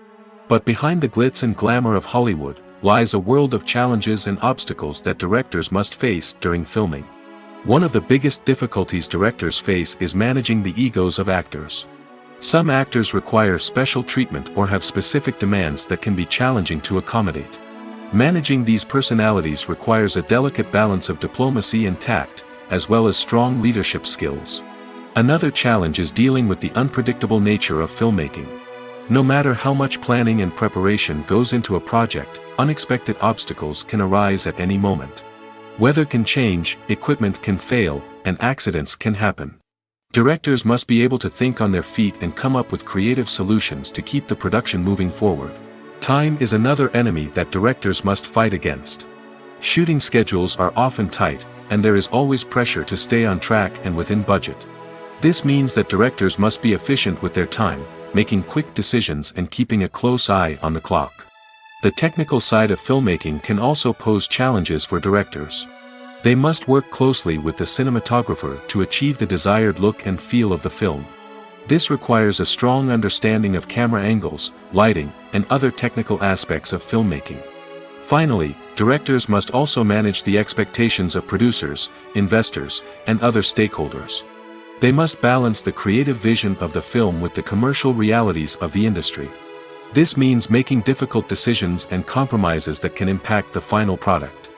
But behind the glitz and glamour of Hollywood, lies a world of challenges and obstacles that directors must face during filming. One of the biggest difficulties directors face is managing the egos of actors. Some actors require special treatment or have specific demands that can be challenging to accommodate. Managing these personalities requires a delicate balance of diplomacy and tact, as well as strong leadership skills. Another challenge is dealing with the unpredictable nature of filmmaking. No matter how much planning and preparation goes into a project, unexpected obstacles can arise at any moment. Weather can change, equipment can fail, and accidents can happen. Directors must be able to think on their feet and come up with creative solutions to keep the production moving forward. Time is another enemy that directors must fight against. Shooting schedules are often tight, and there is always pressure to stay on track and within budget. This means that directors must be efficient with their time, making quick decisions and keeping a close eye on the clock. The technical side of filmmaking can also pose challenges for directors. They must work closely with the cinematographer to achieve the desired look and feel of the film. This requires a strong understanding of camera angles, lighting, and other technical aspects of filmmaking. Finally, directors must also manage the expectations of producers, investors, and other stakeholders. They must balance the creative vision of the film with the commercial realities of the industry. This means making difficult decisions and compromises that can impact the final product.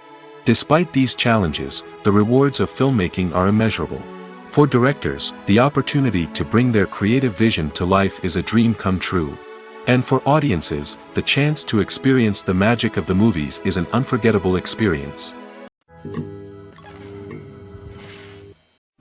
Despite these challenges, the rewards of filmmaking are immeasurable. For directors, the opportunity to bring their creative vision to life is a dream come true. And for audiences, the chance to experience the magic of the movies is an unforgettable experience.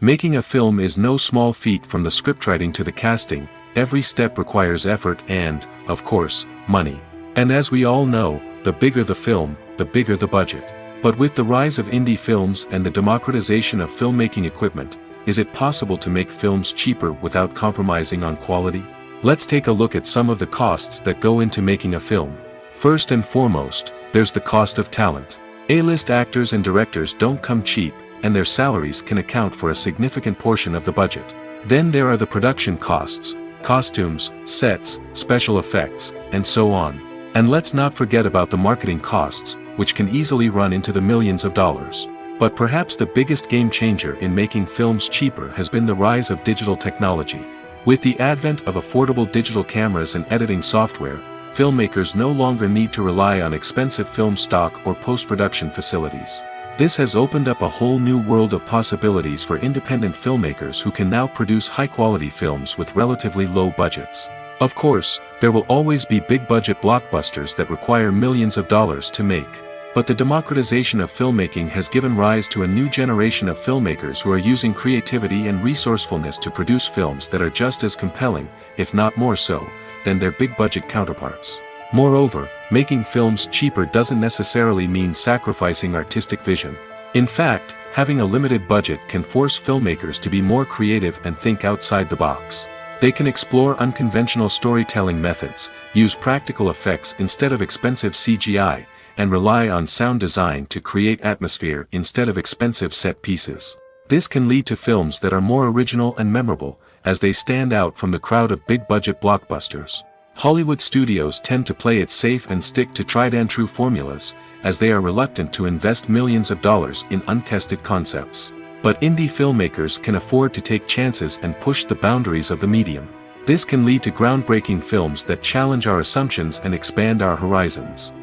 Making a film is no small feat. From the scriptwriting to the casting, every step requires effort and, of course, money. And as we all know, the bigger the film, the bigger the budget. But with the rise of indie films and the democratization of filmmaking equipment, is it possible to make films cheaper without compromising on quality? Let's take a look at some of the costs that go into making a film. First and foremost, there's the cost of talent. A-list actors and directors don't come cheap, and their salaries can account for a significant portion of the budget. Then there are the production costs, costumes, sets, special effects, and so on. And let's not forget about the marketing costs, which can easily run into the millions of dollars. But perhaps the biggest game changer in making films cheaper has been the rise of digital technology. With the advent of affordable digital cameras and editing software, filmmakers no longer need to rely on expensive film stock or post-production facilities. This has opened up a whole new world of possibilities for independent filmmakers who can now produce high-quality films with relatively low budgets. Of course, there will always be big-budget blockbusters that require millions of dollars to make. But the democratization of filmmaking has given rise to a new generation of filmmakers who are using creativity and resourcefulness to produce films that are just as compelling, if not more so, than their big-budget counterparts. Moreover, making films cheaper doesn't necessarily mean sacrificing artistic vision. In fact, having a limited budget can force filmmakers to be more creative and think outside the box. They can explore unconventional storytelling methods, use practical effects instead of expensive CGI, and rely on sound design to create atmosphere instead of expensive set pieces. This can lead to films that are more original and memorable, as they stand out from the crowd of big-budget blockbusters. Hollywood studios tend to play it safe and stick to tried-and-true formulas, as they are reluctant to invest millions of dollars in untested concepts. But indie filmmakers can afford to take chances and push the boundaries of the medium. This can lead to groundbreaking films that challenge our assumptions and expand our horizons.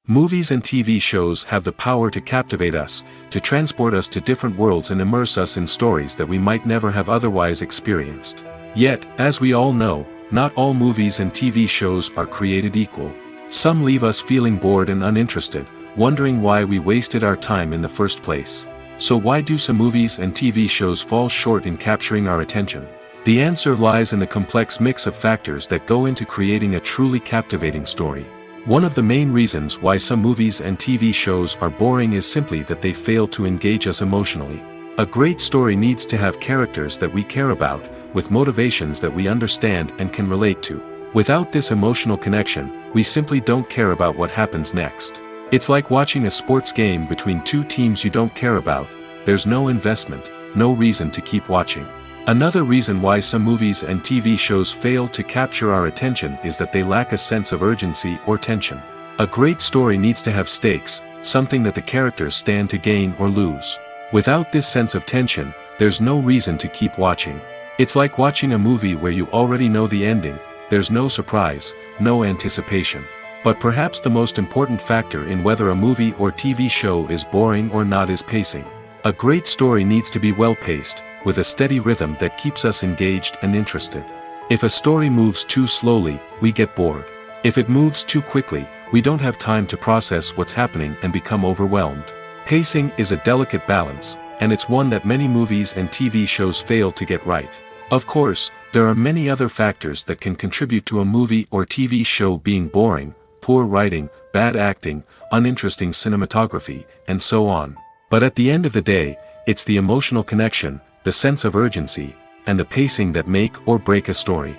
Movies and TV shows have the power to captivate us, to transport us to different worlds and immerse us in stories that we might never have otherwise experienced. Yet, as we all know, not all movies and TV shows are created equal. Some leave us feeling bored and uninterested, wondering why we wasted our time in the first place. So why do some movies and TV shows fall short in capturing our attention? The answer lies in the complex mix of factors that go into creating a truly captivating story. One of the main reasons why some movies and TV shows are boring is simply that they fail to engage us emotionally. A great story needs to have characters that we care about, with motivations that we understand and can relate to. Without this emotional connection, we simply don't care about what happens next. It's like watching a sports game between two teams you don't care about. There's no investment, no reason to keep watching. Another reason why some movies and TV shows fail to capture our attention is that they lack a sense of urgency or tension. A great story needs to have stakes, something that the characters stand to gain or lose. Without this sense of tension, there's no reason to keep watching. It's like watching a movie where you already know the ending. There's no surprise, no anticipation. But perhaps the most important factor in whether a movie or TV show is boring or not is pacing. A great story needs to be well-paced, with a steady rhythm that keeps us engaged and interested. If a story moves too slowly, we get bored. If it moves too quickly, we don't have time to process what's happening and become overwhelmed. Pacing is a delicate balance, and it's one that many movies and TV shows fail to get right. Of course, there are many other factors that can contribute to a movie or TV show being boring: poor writing, bad acting, uninteresting cinematography, and so on. But at the end of the day, it's the emotional connection, the sense of urgency, and the pacing that make or break a story.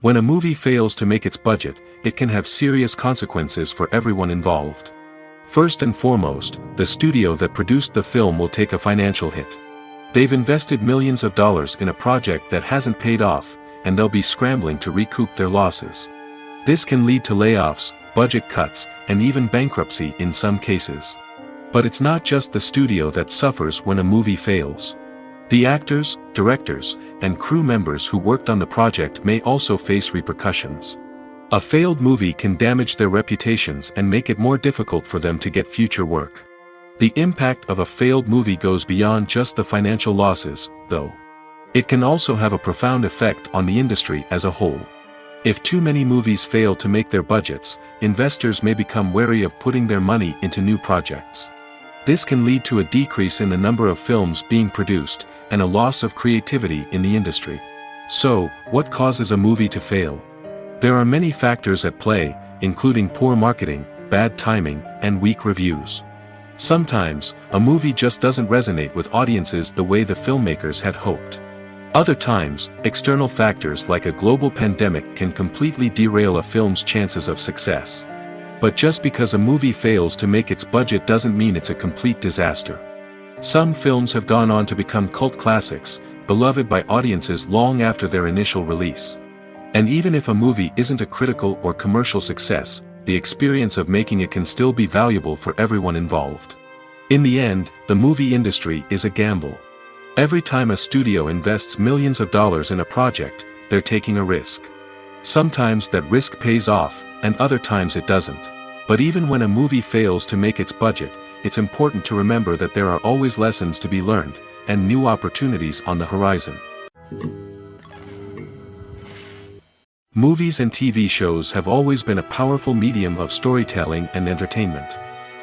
When a movie fails to make its budget, it can have serious consequences for everyone involved. First and foremost, the studio that produced the film will take a financial hit. They've invested millions of dollars in a project that hasn't paid off, and they'll be scrambling to recoup their losses. This can lead to layoffs, budget cuts, and even bankruptcy in some cases. But it's not just the studio that suffers when a movie fails. The actors, directors, and crew members who worked on the project may also face repercussions. A failed movie can damage their reputations and make it more difficult for them to get future work. The impact of a failed movie goes beyond just the financial losses, though. It can also have a profound effect on the industry as a whole. If too many movies fail to make their budgets, investors may become wary of putting their money into new projects. This can lead to a decrease in the number of films being produced, and a loss of creativity in the industry. So, what causes a movie to fail? There are many factors at play, including poor marketing, bad timing, and weak reviews. Sometimes, a movie just doesn't resonate with audiences the way the filmmakers had hoped. Other times, external factors like a global pandemic can completely derail a film's chances of success. But just because a movie fails to make its budget doesn't mean it's a complete disaster. Some films have gone on to become cult classics, beloved by audiences long after their initial release. And even if a movie isn't a critical or commercial success, the experience of making it can still be valuable for everyone involved. In the end, the movie industry is a gamble. Every time a studio invests millions of dollars in a project, they're taking a risk. Sometimes that risk pays off, and other times it doesn't. But even when a movie fails to make its budget, it's important to remember that there are always lessons to be learned, and new opportunities on the horizon. Movies and TV shows have always been a powerful medium of storytelling and entertainment.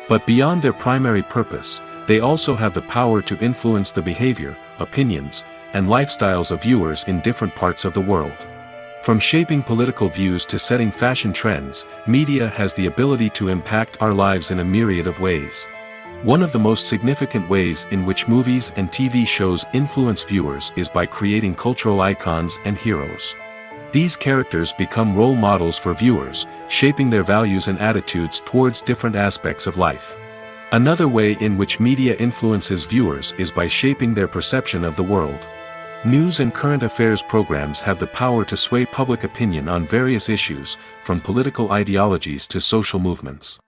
But beyond their primary purpose, they also have the power to influence the behavior, opinions, and lifestyles of viewers in different parts of the world. From shaping political views to setting fashion trends, media has the ability to impact our lives in a myriad of ways. One of the most significant ways in which movies and TV shows influence viewers is by creating cultural icons and heroes. These characters become role models for viewers, shaping their values and attitudes towards different aspects of life. Another way in which media influences viewers is by shaping their perception of the world. News and current affairs programs have the power to sway public opinion on various issues, from political ideologies to social movements.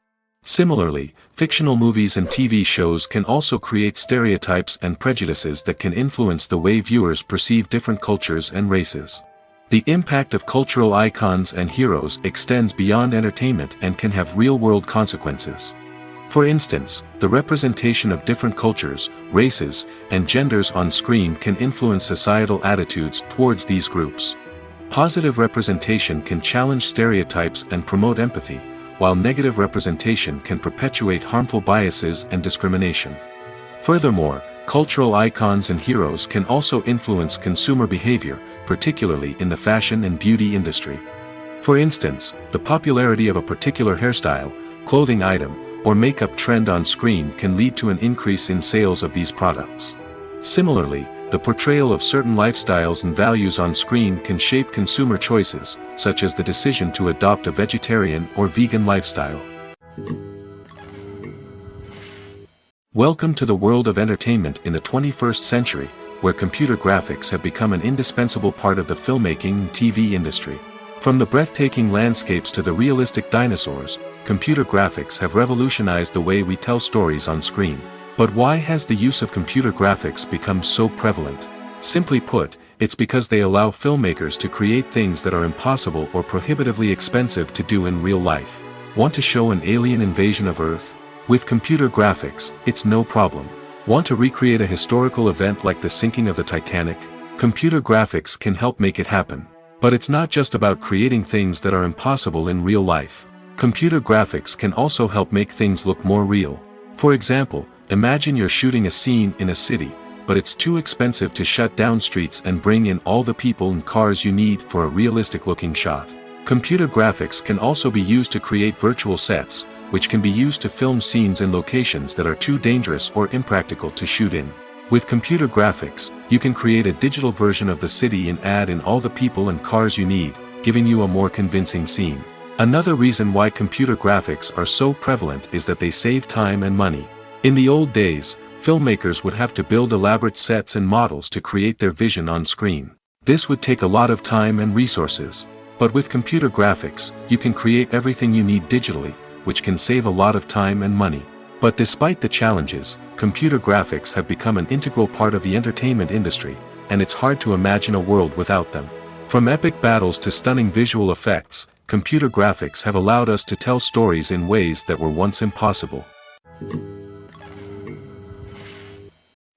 Similarly, fictional movies and TV shows can also create stereotypes and prejudices that can influence the way viewers perceive different cultures and races. The impact of cultural icons and heroes extends beyond entertainment and can have real-world consequences. For instance, the representation of different cultures, races, and genders on screen can influence societal attitudes towards these groups. Positive representation can challenge stereotypes and promote empathy, while negative representation can perpetuate harmful biases and discrimination. Furthermore, cultural icons and heroes can also influence consumer behavior, particularly in the fashion and beauty industry. For instance, the popularity of a particular hairstyle, clothing item, or makeup trend on screen can lead to an increase in sales of these products. Similarly, the portrayal of certain lifestyles and values on screen can shape consumer choices, such as the decision to adopt a vegetarian or vegan lifestyle. Welcome to the world of entertainment in the 21st century, where computer graphics have become an indispensable part of the filmmaking and TV industry. From the breathtaking landscapes to the realistic dinosaurs, computer graphics have revolutionized the way we tell stories on screen. But why has the use of computer graphics become so prevalent? Simply put, it's because they allow filmmakers to create things that are impossible or prohibitively expensive to do in real life. Want to show an alien invasion of Earth? With computer graphics, it's no problem. Want to recreate a historical event like the sinking of the Titanic? Computer graphics can help make it happen. But it's not just about creating things that are impossible in real life. Computer graphics can also help make things look more real. For example, imagine you're shooting a scene in a city, but it's too expensive to shut down streets and bring in all the people and cars you need for a realistic-looking shot. Computer graphics can also be used to create virtual sets, which can be used to film scenes in locations that are too dangerous or impractical to shoot in. With computer graphics, you can create a digital version of the city and add in all the people and cars you need, giving you a more convincing scene. Another reason why computer graphics are so prevalent is that they save time and money. In the old days, filmmakers would have to build elaborate sets and models to create their vision on screen. This would take a lot of time and resources. But with computer graphics, you can create everything you need digitally, which can save a lot of time and money. But despite the challenges, computer graphics have become an integral part of the entertainment industry, and it's hard to imagine a world without them. From epic battles to stunning visual effects, computer graphics have allowed us to tell stories in ways that were once impossible.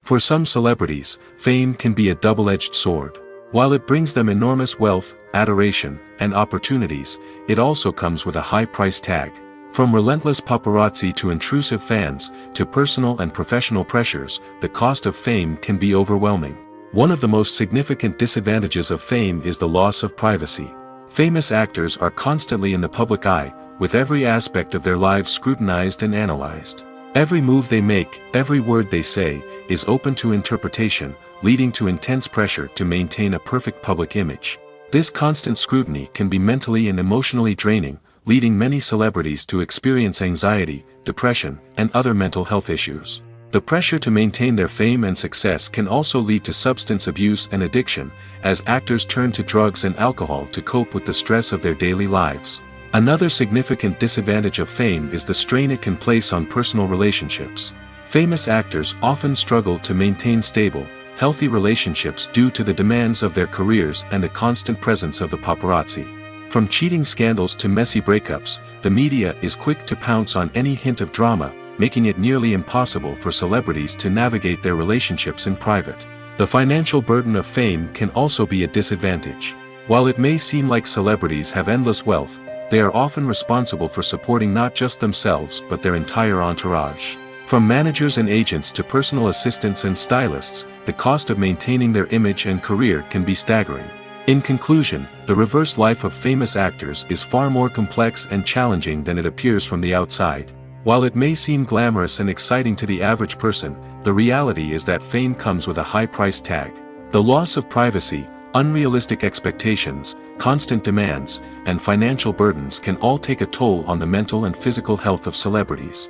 For some celebrities, fame can be a double-edged sword. While it brings them enormous wealth, adoration, and opportunities, it also comes with a high price tag. From relentless paparazzi to intrusive fans, to personal and professional pressures, the cost of fame can be overwhelming. One of the most significant disadvantages of fame is the loss of privacy. Famous actors are constantly in the public eye, with every aspect of their lives scrutinized and analyzed. Every move they make, every word they say, is open to interpretation, leading to intense pressure to maintain a perfect public image. This constant scrutiny can be mentally and emotionally draining, leading many celebrities to experience anxiety, depression, and other mental health issues. The pressure to maintain their fame and success can also lead to substance abuse and addiction, as actors turn to drugs and alcohol to cope with the stress of their daily lives. Another significant disadvantage of fame is the strain it can place on personal relationships. Famous actors often struggle to maintain stable, healthy relationships due to the demands of their careers and the constant presence of the paparazzi. From cheating scandals to messy breakups, the media is quick to pounce on any hint of drama, making it nearly impossible for celebrities to navigate their relationships in private. The financial burden of fame can also be a disadvantage. While it may seem like celebrities have endless wealth, they are often responsible for supporting not just themselves but their entire entourage. From managers and agents to personal assistants and stylists, the cost of maintaining their image and career can be staggering. In conclusion, the reverse life of famous actors is far more complex and challenging than it appears from the outside. While it may seem glamorous and exciting to the average person, the reality is that fame comes with a high price tag. The loss of privacy, Unrealistic expectations, constant demands, and financial burdens can all take a toll on the mental and physical health of celebrities.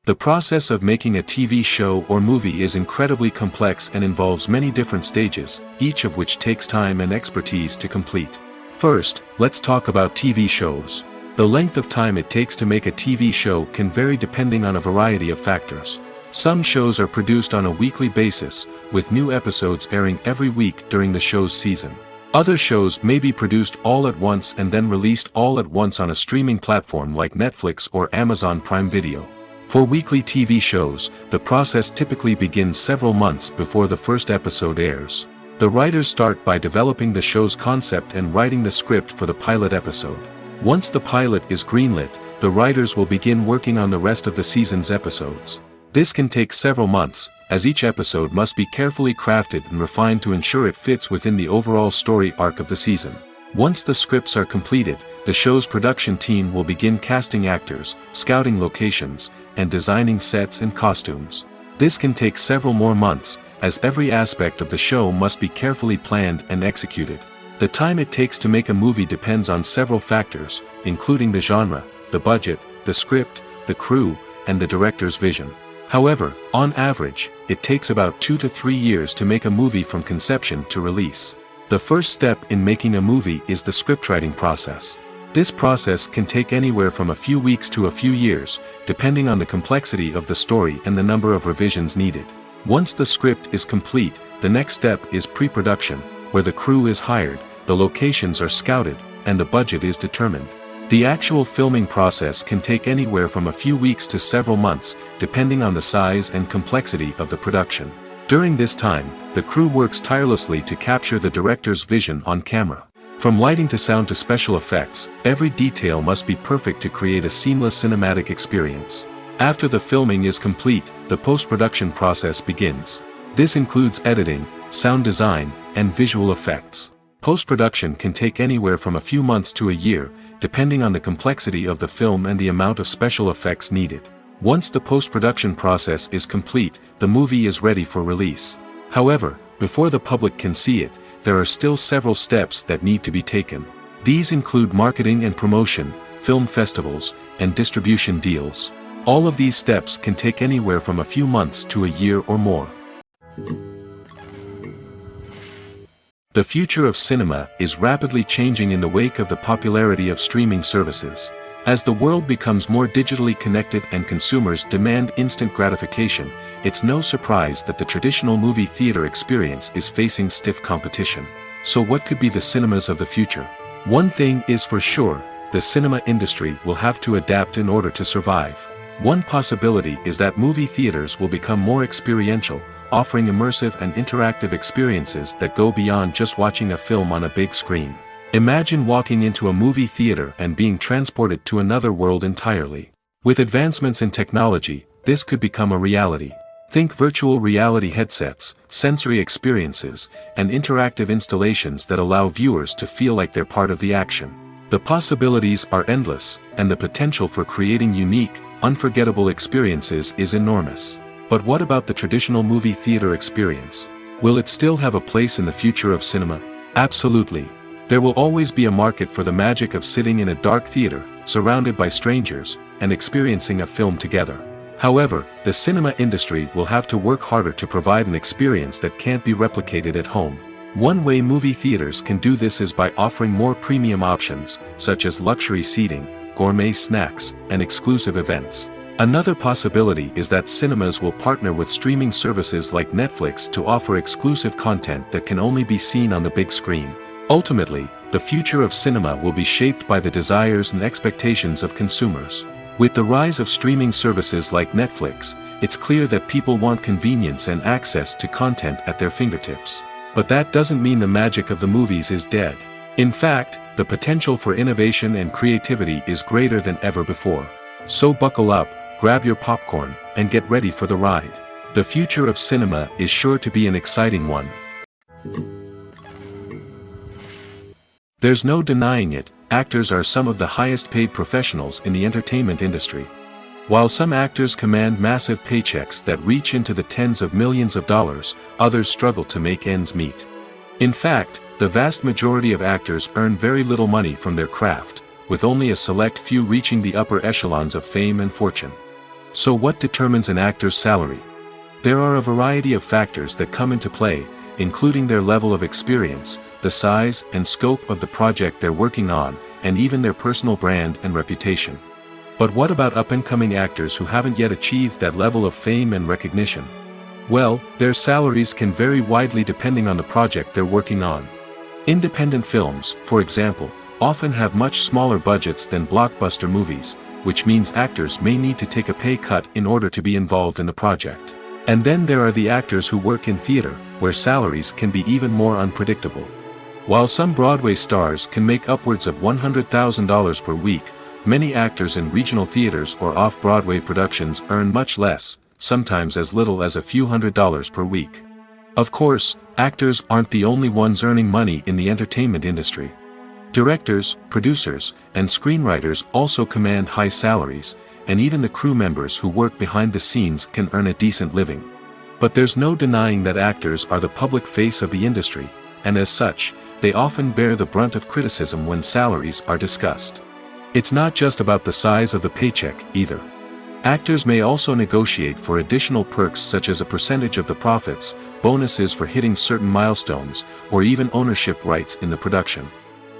The process of making a TV show or movie is incredibly complex and involves many different stages, each of which takes time and expertise to complete. First, let's talk about TV shows. The length of time it takes to make a TV show can vary depending on a variety of factors. Some shows are produced on a weekly basis, with new episodes airing every week during the show's season. Other shows may be produced all at once and then released all at once on a streaming platform like Netflix or Amazon Prime Video. For weekly TV shows, the process typically begins several months before the first episode airs. The writers start by developing the show's concept and writing the script for the pilot episode. Once the pilot is greenlit, the writers will begin working on the rest of the season's episodes. This can take several months, as each episode must be carefully crafted and refined to ensure it fits within the overall story arc of the season. Once the scripts are completed, the show's production team will begin casting actors, scouting locations, and designing sets and costumes. This can take several more months, as every aspect of the show must be carefully planned and executed. The time it takes to make a movie depends on several factors, including the genre, the budget, the script, the crew, and the director's vision. However, on average, it takes about 2 to 3 years to make a movie from conception to release. The first step in making a movie is the scriptwriting process. This process can take anywhere from a few weeks to a few years, depending on the complexity of the story and the number of revisions needed. Once the script is complete, the next step is pre-production, where the crew is hired, the locations are scouted, and the budget is determined. The actual filming process can take anywhere from a few weeks to several months, depending on the size and complexity of the production. During this time, the crew works tirelessly to capture the director's vision on camera. From lighting to sound to special effects, every detail must be perfect to create a seamless cinematic experience. After the filming is complete, the post-production process begins. This includes editing, sound design, and visual effects. Post-production can take anywhere from a few months to a year, depending on the complexity of the film and the amount of special effects needed. Once the post-production process is complete, the movie is ready for release. However, before the public can see it, there are still several steps that need to be taken. These include marketing and promotion, film festivals, and distribution deals. All of these steps can take anywhere from a few months to a year or more. The future of cinema is rapidly changing in the wake of the popularity of streaming services. As the world becomes more digitally connected and consumers demand instant gratification, it's no surprise that the traditional movie theater experience is facing stiff competition. So what could be the cinemas of the future? One thing is for sure, the cinema industry will have to adapt in order to survive. One possibility is that movie theaters will become more experiential, offering immersive and interactive experiences that go beyond just watching a film on a big screen. Imagine walking into a movie theater and being transported to another world entirely. With advancements in technology, this could become a reality. Think virtual reality headsets, sensory experiences, and interactive installations that allow viewers to feel like they're part of the action. The possibilities are endless, and the potential for creating unique, unforgettable experiences is enormous. But what about the traditional movie theater experience? Will it still have a place in the future of cinema? Absolutely. There will always be a market for the magic of sitting in a dark theater, surrounded by strangers, and experiencing a film together. However, the cinema industry will have to work harder to provide an experience that can't be replicated at home. One way movie theaters can do this is by offering more premium options, such as luxury seating, gourmet snacks, and exclusive events. Another possibility is that cinemas will partner with streaming services like Netflix to offer exclusive content that can only be seen on the big screen. Ultimately, the future of cinema will be shaped by the desires and expectations of consumers. With the rise of streaming services like Netflix, it's clear that people want convenience and access to content at their fingertips. But that doesn't mean the magic of the movies is dead. In fact, the potential for innovation and creativity is greater than ever before. So buckle up, grab your popcorn, and get ready for the ride. The future of cinema is sure to be an exciting one. There's no denying it, actors are some of the highest paid professionals in the entertainment industry. While some actors command massive paychecks that reach into the tens of millions of dollars, others struggle to make ends meet. In fact, the vast majority of actors earn very little money from their craft, with only a select few reaching the upper echelons of fame and fortune. So what determines an actor's salary? There are a variety of factors that come into play, including their level of experience, the size and scope of the project they're working on, and even their personal brand and reputation. But what about up-and-coming actors who haven't yet achieved that level of fame and recognition? Well, their salaries can vary widely depending on the project they're working on. Independent films, for example, often have much smaller budgets than blockbuster movies, which means actors may need to take a pay cut in order to be involved in the project. And then there are the actors who work in theater, where salaries can be even more unpredictable. While some Broadway stars can make upwards of $100,000 per week, many actors in regional theaters or off-Broadway productions earn much less, sometimes as little as a few $100s per week. Of course, actors aren't the only ones earning money in the entertainment industry. Directors, producers, and screenwriters also command high salaries, and even the crew members who work behind the scenes can earn a decent living. But there's no denying that actors are the public face of the industry, and as such, they often bear the brunt of criticism when salaries are discussed. It's not just about the size of the paycheck, either. Actors may also negotiate for additional perks such as a percentage of the profits, bonuses for hitting certain milestones, or even ownership rights in the production.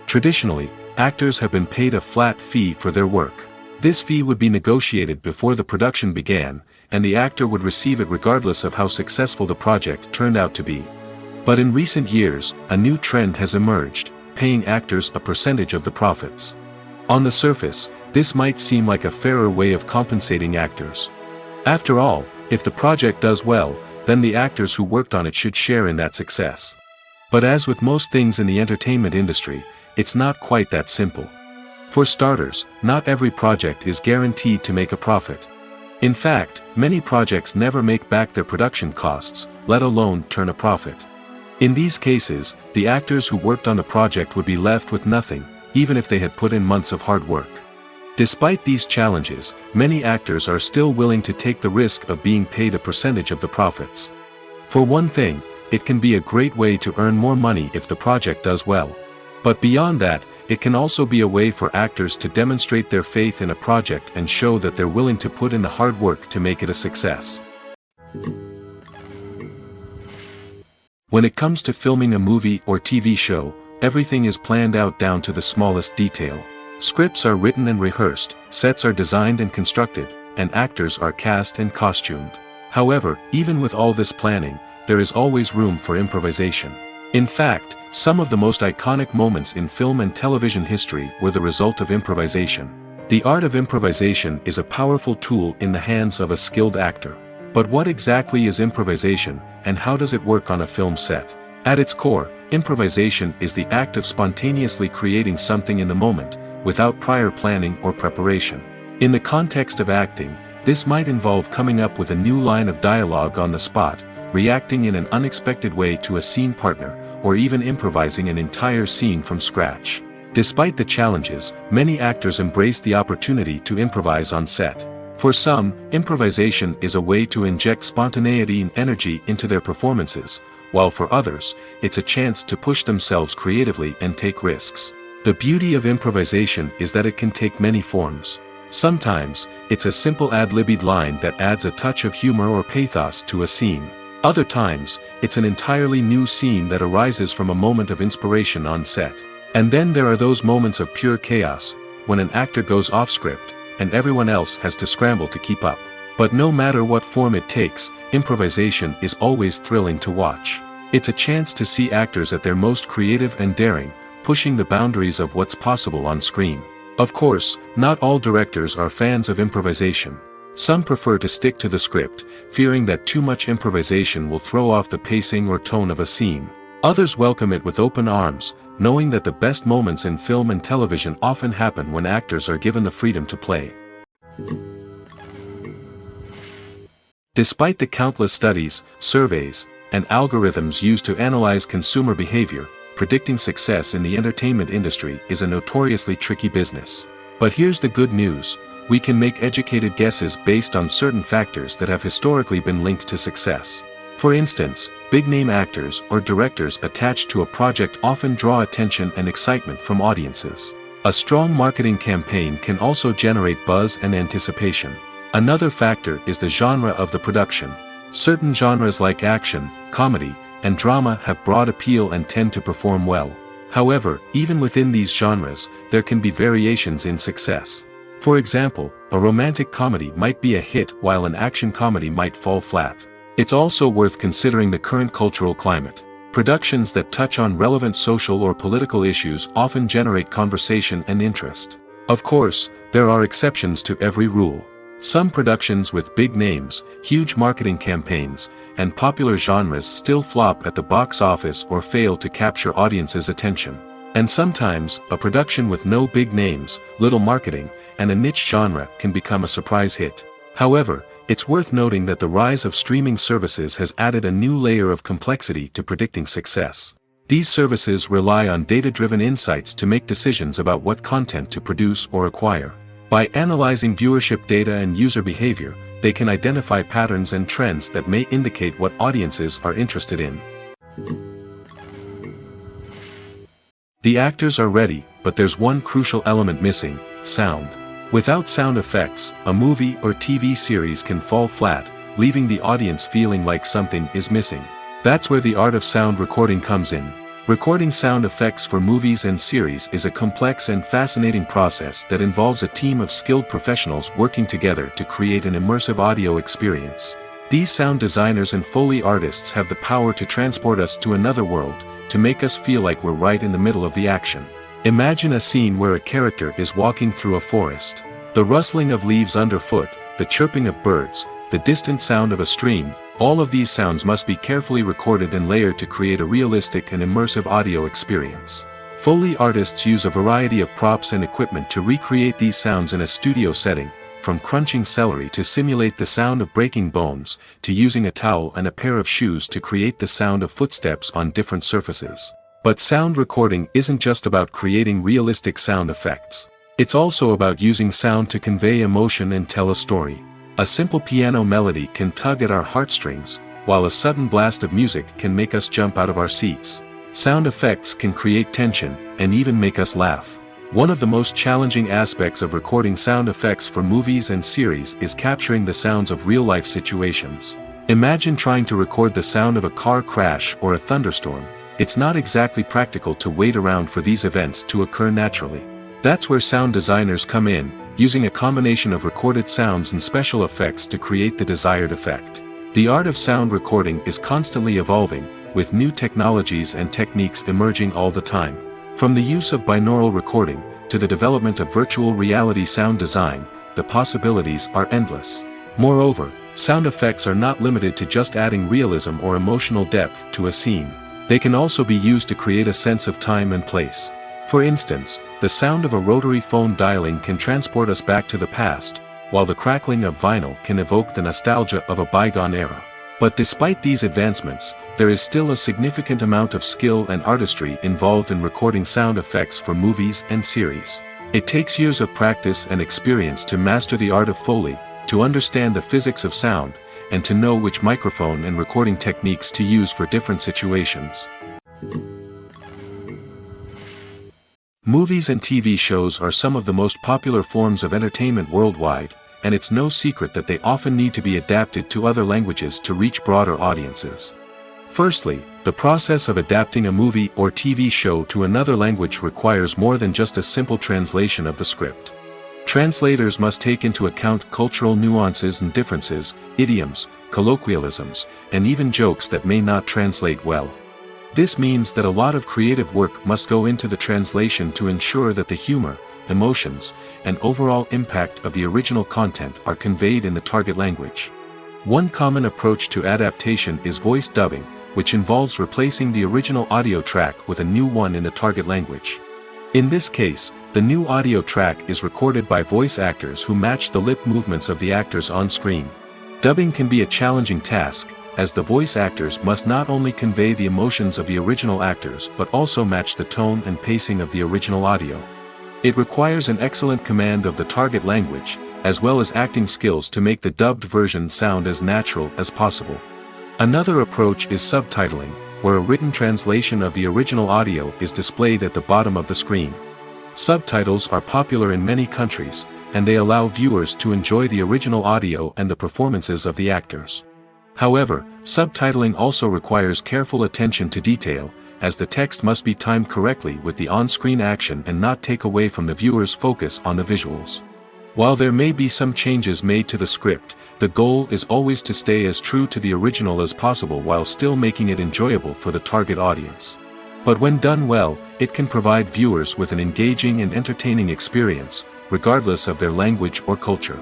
Traditionally, actors have been paid a flat fee for their work. This fee would be negotiated before the production began, and the actor would receive it regardless of how successful the project turned out to be. But in recent years, a new trend has emerged, paying actors a percentage of the profits. On the surface, this might seem like a fairer way of compensating actors. After all, if the project does well, then the actors who worked on it should share in that success. But as with most things in the entertainment industry, it's not quite that simple. For starters, not every project is guaranteed to make a profit. In fact, many projects never make back their production costs, let alone turn a profit. In these cases, the actors who worked on the project would be left with nothing, even if they had put in months of hard work. Despite these challenges, many actors are still willing to take the risk of being paid a percentage of the profits. For one thing, it can be a great way to earn more money if the project does well. But beyond that, it can also be a way for actors to demonstrate their faith in a project and show that they're willing to put in the hard work to make it a success. When it comes to filming a movie or TV show, everything is planned out down to the smallest detail. Scripts are written and rehearsed, sets are designed and constructed, and actors are cast and costumed. However, even with all this planning, there is always room for improvisation. In fact, some of the most iconic moments in film and television history were the result of improvisation. The art of improvisation is a powerful tool in the hands of a skilled actor. But what exactly is improvisation, and how does it work on a film set? At its core, improvisation is the act of spontaneously creating something in the moment, without prior planning or preparation. In the context of acting, this might involve coming up with a new line of dialogue on the spot, reacting in an unexpected way to a scene partner, or even improvising an entire scene from scratch. Despite the challenges, many actors embrace the opportunity to improvise on set. For some, improvisation is a way to inject spontaneity and energy into their performances, while for others, it's a chance to push themselves creatively and take risks. The beauty of improvisation is that it can take many forms. Sometimes, it's a simple ad-libbed line that adds a touch of humor or pathos to a scene. Other times, it's an entirely new scene that arises from a moment of inspiration on set. And then there are those moments of pure chaos, when an actor goes off script, and everyone else has to scramble to keep up. But no matter what form it takes, improvisation is always thrilling to watch. It's a chance to see actors at their most creative and daring, pushing the boundaries of what's possible on screen. Of course, not all directors are fans of improvisation. Some prefer to stick to the script, fearing that too much improvisation will throw off the pacing or tone of a scene. Others welcome it with open arms, knowing that the best moments in film and television often happen when actors are given the freedom to play. Despite the countless studies, surveys, and algorithms used to analyze consumer behavior, predicting success in the entertainment industry is a notoriously tricky business. But here's the good news: we can make educated guesses based on certain factors that have historically been linked to success. For instance, big-name actors or directors attached to a project often draw attention and excitement from audiences. A strong marketing campaign can also generate buzz and anticipation. Another factor is the genre of the production. Certain genres like action, comedy, and drama have broad appeal and tend to perform well. However, even within these genres, there can be variations in success. For example, a romantic comedy might be a hit while an action comedy might fall flat. It's also worth considering the current cultural climate. Productions that touch on relevant social or political issues often generate conversation and interest. Of course, there are exceptions to every rule. Some productions with big names, huge marketing campaigns, and popular genres still flop at the box office or fail to capture audiences' attention. And sometimes, a production with no big names, little marketing, and a niche genre can become a surprise hit. However, it's worth noting that the rise of streaming services has added a new layer of complexity to predicting success. These services rely on data-driven insights to make decisions about what content to produce or acquire. By analyzing viewership data and user behavior, they can identify patterns and trends that may indicate what audiences are interested in. The actors are ready, but there's one crucial element missing: sound. Without sound effects, a movie or TV series can fall flat, leaving the audience feeling like something is missing. That's where the art of sound recording comes in. Recording sound effects for movies and series is a complex and fascinating process that involves a team of skilled professionals working together to create an immersive audio experience. These sound designers and Foley artists have the power to transport us to another world, to make us feel like we're right in the middle of the action. Imagine a scene where a character is walking through a forest. The rustling of leaves underfoot, the chirping of birds, the distant sound of a stream, all of these sounds must be carefully recorded and layered to create a realistic and immersive audio experience. Foley artists use a variety of props and equipment to recreate these sounds in a studio setting, from crunching celery to simulate the sound of breaking bones, to using a towel and a pair of shoes to create the sound of footsteps on different surfaces. But sound recording isn't just about creating realistic sound effects. It's also about using sound to convey emotion and tell a story. A simple piano melody can tug at our heartstrings, while a sudden blast of music can make us jump out of our seats. Sound effects can create tension, and even make us laugh. One of the most challenging aspects of recording sound effects for movies and series is capturing the sounds of real-life situations. Imagine trying to record the sound of a car crash or a thunderstorm. It's not exactly practical to wait around for these events to occur naturally. That's where sound designers come in, using a combination of recorded sounds and special effects to create the desired effect. The art of sound recording is constantly evolving, with new technologies and techniques emerging all the time. From the use of binaural recording, to the development of virtual reality sound design, the possibilities are endless. Moreover, sound effects are not limited to just adding realism or emotional depth to a scene. They can also be used to create a sense of time and place. For instance, the sound of a rotary phone dialing can transport us back to the past, while the crackling of vinyl can evoke the nostalgia of a bygone era. But despite these advancements, there is still a significant amount of skill and artistry involved in recording sound effects for movies and series. It takes years of practice and experience to master the art of Foley, to understand the physics of sound, and to know which microphone and recording techniques to use for different situations. Movies and TV shows are some of the most popular forms of entertainment worldwide, and it's no secret that they often need to be adapted to other languages to reach broader audiences. Firstly, the process of adapting a movie or TV show to another language requires more than just a simple translation of the script. Translators must take into account cultural nuances and differences, idioms, colloquialisms, and even jokes that may not translate well. This means that a lot of creative work must go into the translation to ensure that the humor, emotions, and overall impact of the original content are conveyed in the target language. One common approach to adaptation is voice dubbing, which involves replacing the original audio track with a new one in the target language. In this case, the new audio track is recorded by voice actors who match the lip movements of the actors on screen. Dubbing can be a challenging task, as the voice actors must not only convey the emotions of the original actors but also match the tone and pacing of the original audio. It requires an excellent command of the target language, as well as acting skills to make the dubbed version sound as natural as possible. Another approach is subtitling, where a written translation of the original audio is displayed at the bottom of the screen. Subtitles are popular in many countries, and they allow viewers to enjoy the original audio and the performances of the actors. However, subtitling also requires careful attention to detail, as the text must be timed correctly with the on-screen action and not take away from the viewer's focus on the visuals. While there may be some changes made to the script, the goal is always to stay as true to the original as possible while still making it enjoyable for the target audience. But when done well, it can provide viewers with an engaging and entertaining experience, regardless of their language or culture.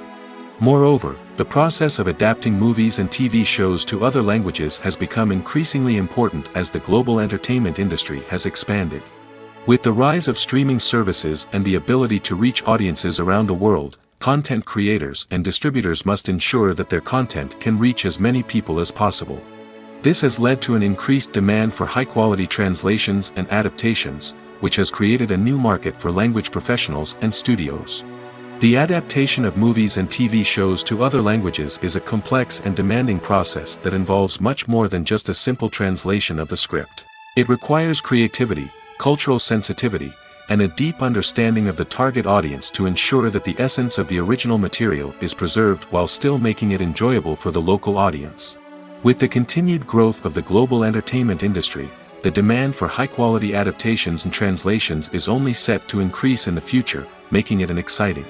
Moreover, the process of adapting movies and TV shows to other languages has become increasingly important as the global entertainment industry has expanded. With the rise of streaming services and the ability to reach audiences around the world, content creators and distributors must ensure that their content can reach as many people as possible. This has led to an increased demand for high-quality translations and adaptations, which has created a new market for language professionals and studios. The adaptation of movies and TV shows to other languages is a complex and demanding process that involves much more than just a simple translation of the script. It requires creativity, cultural sensitivity, and a deep understanding of the target audience to ensure that the essence of the original material is preserved while still making it enjoyable for the local audience. With the continued growth of the global entertainment industry, the demand for high-quality adaptations and translations is only set to increase in the future, making it an exciting.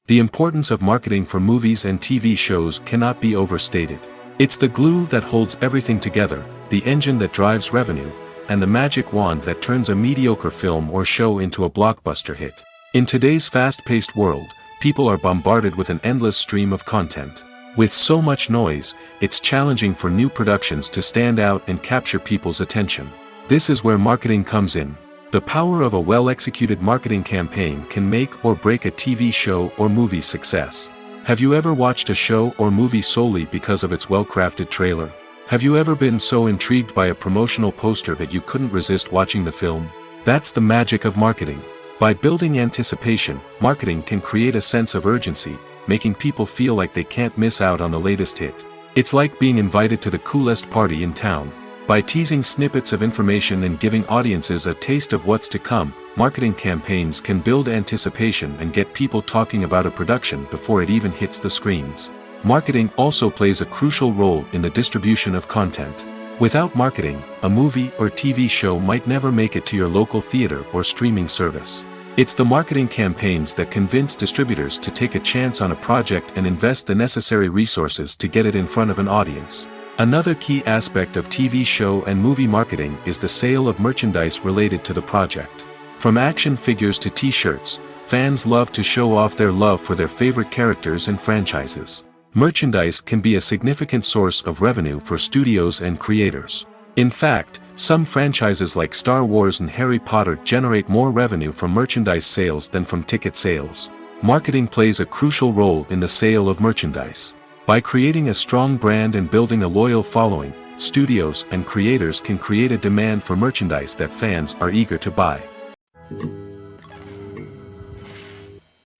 The importance of marketing for movies and TV shows cannot be overstated. It's the glue that holds everything together, the engine that drives revenue, and the magic wand that turns a mediocre film or show into a blockbuster hit. In today's fast-paced world, people are bombarded with an endless stream of content. With so much noise, it's challenging for new productions to stand out and capture people's attention. This is where marketing comes in. The power of a well-executed marketing campaign can make or break a TV show or movie's success. Have you ever watched a show or movie solely because of its well-crafted trailer? Have you ever been so intrigued by a promotional poster that you couldn't resist watching the film? That's the magic of marketing. By building anticipation, marketing can create a sense of urgency, making people feel like they can't miss out on the latest hit. It's like being invited to the coolest party in town. By teasing snippets of information and giving audiences a taste of what's to come, marketing campaigns can build anticipation and get people talking about a production before it even hits the screens. Marketing also plays a crucial role in the distribution of content. Without marketing, a movie or TV show might never make it to your local theater or streaming service. It's the marketing campaigns that convince distributors to take a chance on a project and invest the necessary resources to get it in front of an audience. Another key aspect of TV show and movie marketing is the sale of merchandise related to the project. From action figures to t-shirts, fans love to show off their love for their favorite characters and franchises. Merchandise can be a significant source of revenue for studios and creators. In fact, some franchises like Star Wars and Harry Potter generate more revenue from merchandise sales than from ticket sales. Marketing plays a crucial role in the sale of merchandise. By creating a strong brand and building a loyal following, studios and creators can create a demand for merchandise that fans are eager to buy.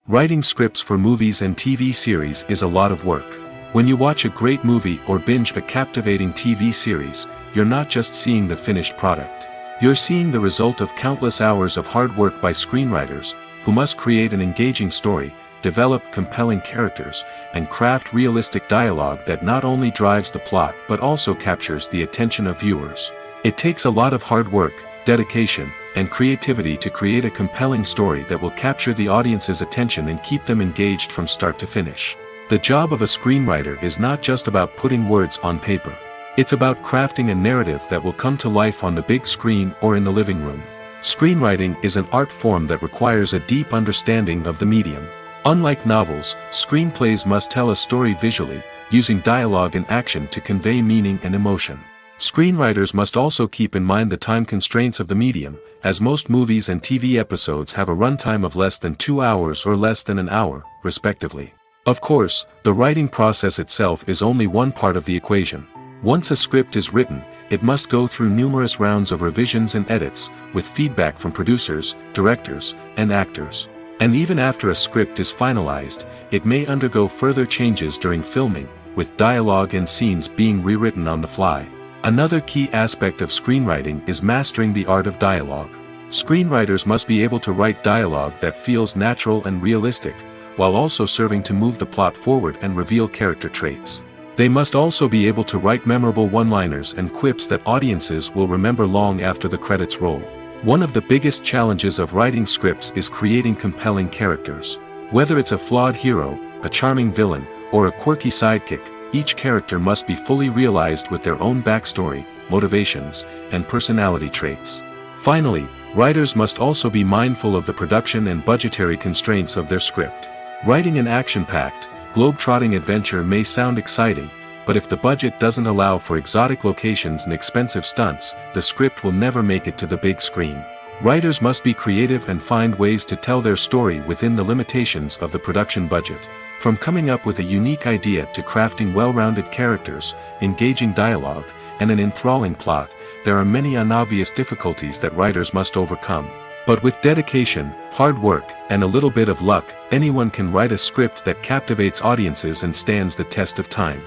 Writing scripts for movies and TV series is a lot of work. When you watch a great movie or binge a captivating TV series, you're not just seeing the finished product. You're seeing the result of countless hours of hard work by screenwriters, who must create an engaging story, develop compelling characters, and craft realistic dialogue that not only drives the plot but also captures the attention of viewers. It takes a lot of hard work, dedication, and creativity to create a compelling story that will capture the audience's attention and keep them engaged from start to finish. The job of a screenwriter is not just about putting words on paper. It's about crafting a narrative that will come to life on the big screen or in the living room. Screenwriting is an art form that requires a deep understanding of the medium. Unlike novels, screenplays must tell a story visually, using dialogue and action to convey meaning and emotion. Screenwriters must also keep in mind the time constraints of the medium, as most movies and TV episodes have a runtime of less than 2 hours or less than an hour, respectively. Of course, the writing process itself is only one part of the equation. Once a script is written, it must go through numerous rounds of revisions and edits, with feedback from producers, directors, and actors. And even after a script is finalized, it may undergo further changes during filming, with dialogue and scenes being rewritten on the fly. Another key aspect of screenwriting is mastering the art of dialogue. Screenwriters must be able to write dialogue that feels natural and realistic, while also serving to move the plot forward and reveal character traits. They must also be able to write memorable one-liners and quips that audiences will remember long after the credits roll. One of the biggest challenges of writing scripts is creating compelling characters. Whether it's a flawed hero, a charming villain, or a quirky sidekick, each character must be fully realized with their own backstory, motivations, and personality traits. Finally, writers must also be mindful of the production and budgetary constraints of their script. Writing an action-packed, globe-trotting adventure may sound exciting, but if the budget doesn't allow for exotic locations and expensive stunts, the script will never make it to the big screen. Writers must be creative and find ways to tell their story within the limitations of the production budget. From coming up with a unique idea to crafting well-rounded characters, engaging dialogue, and an enthralling plot, there are many unobvious difficulties that writers must overcome. But with dedication, hard work, and a little bit of luck, anyone can write a script that captivates audiences and stands the test of time.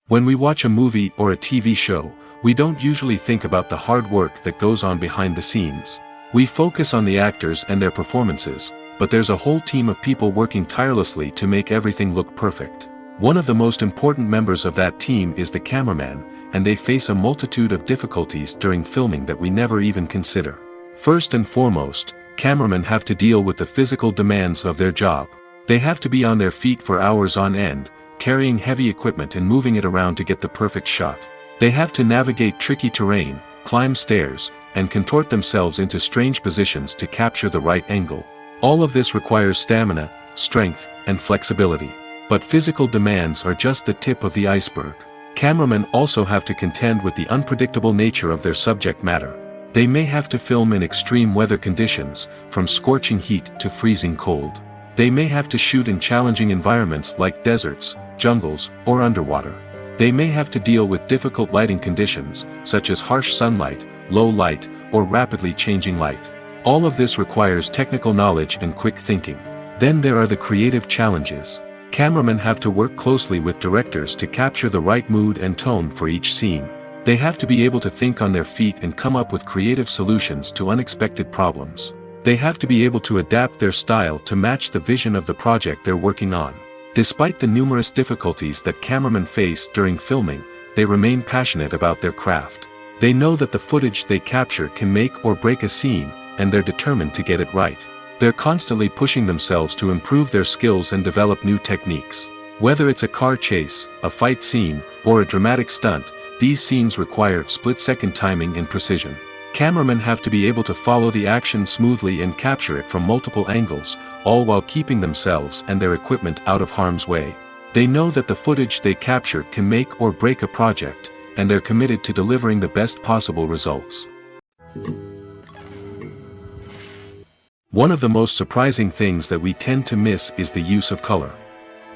When we watch a movie or a TV show, we don't usually think about the hard work that goes on behind the scenes. We focus on the actors and their performances, but there's a whole team of people working tirelessly to make everything look perfect. One of the most important members of that team is the cameraman, and they face a multitude of difficulties during filming that we never even consider. First and foremost, cameramen have to deal with the physical demands of their job. They have to be on their feet for hours on end, carrying heavy equipment and moving it around to get the perfect shot. They have to navigate tricky terrain, climb stairs, and contort themselves into strange positions to capture the right angle. All of this requires stamina, strength, and flexibility. But physical demands are just the tip of the iceberg. Cameramen also have to contend with the unpredictable nature of their subject matter. They may have to film in extreme weather conditions, from scorching heat to freezing cold. They may have to shoot in challenging environments like deserts, jungles, or underwater. They may have to deal with difficult lighting conditions, such as harsh sunlight, low light, or rapidly changing light. All of this requires technical knowledge and quick thinking. Then there are the creative challenges. Cameramen have to work closely with directors to capture the right mood and tone for each scene. They have to be able to think on their feet and come up with creative solutions to unexpected problems. They have to be able to adapt their style to match the vision of the project they're working on. Despite the numerous difficulties that cameramen face during filming, they remain passionate about their craft. They know that the footage they capture can make or break a scene, and they're determined to get it right. They're constantly pushing themselves to improve their skills and develop new techniques. Whether it's a car chase, a fight scene, or a dramatic stunt, these scenes require split-second timing and precision. Cameramen have to be able to follow the action smoothly and capture it from multiple angles, all while keeping themselves and their equipment out of harm's way. They know that the footage they capture can make or break a project, and they're committed to delivering the best possible results. One of the most surprising things that we tend to miss is the use of color.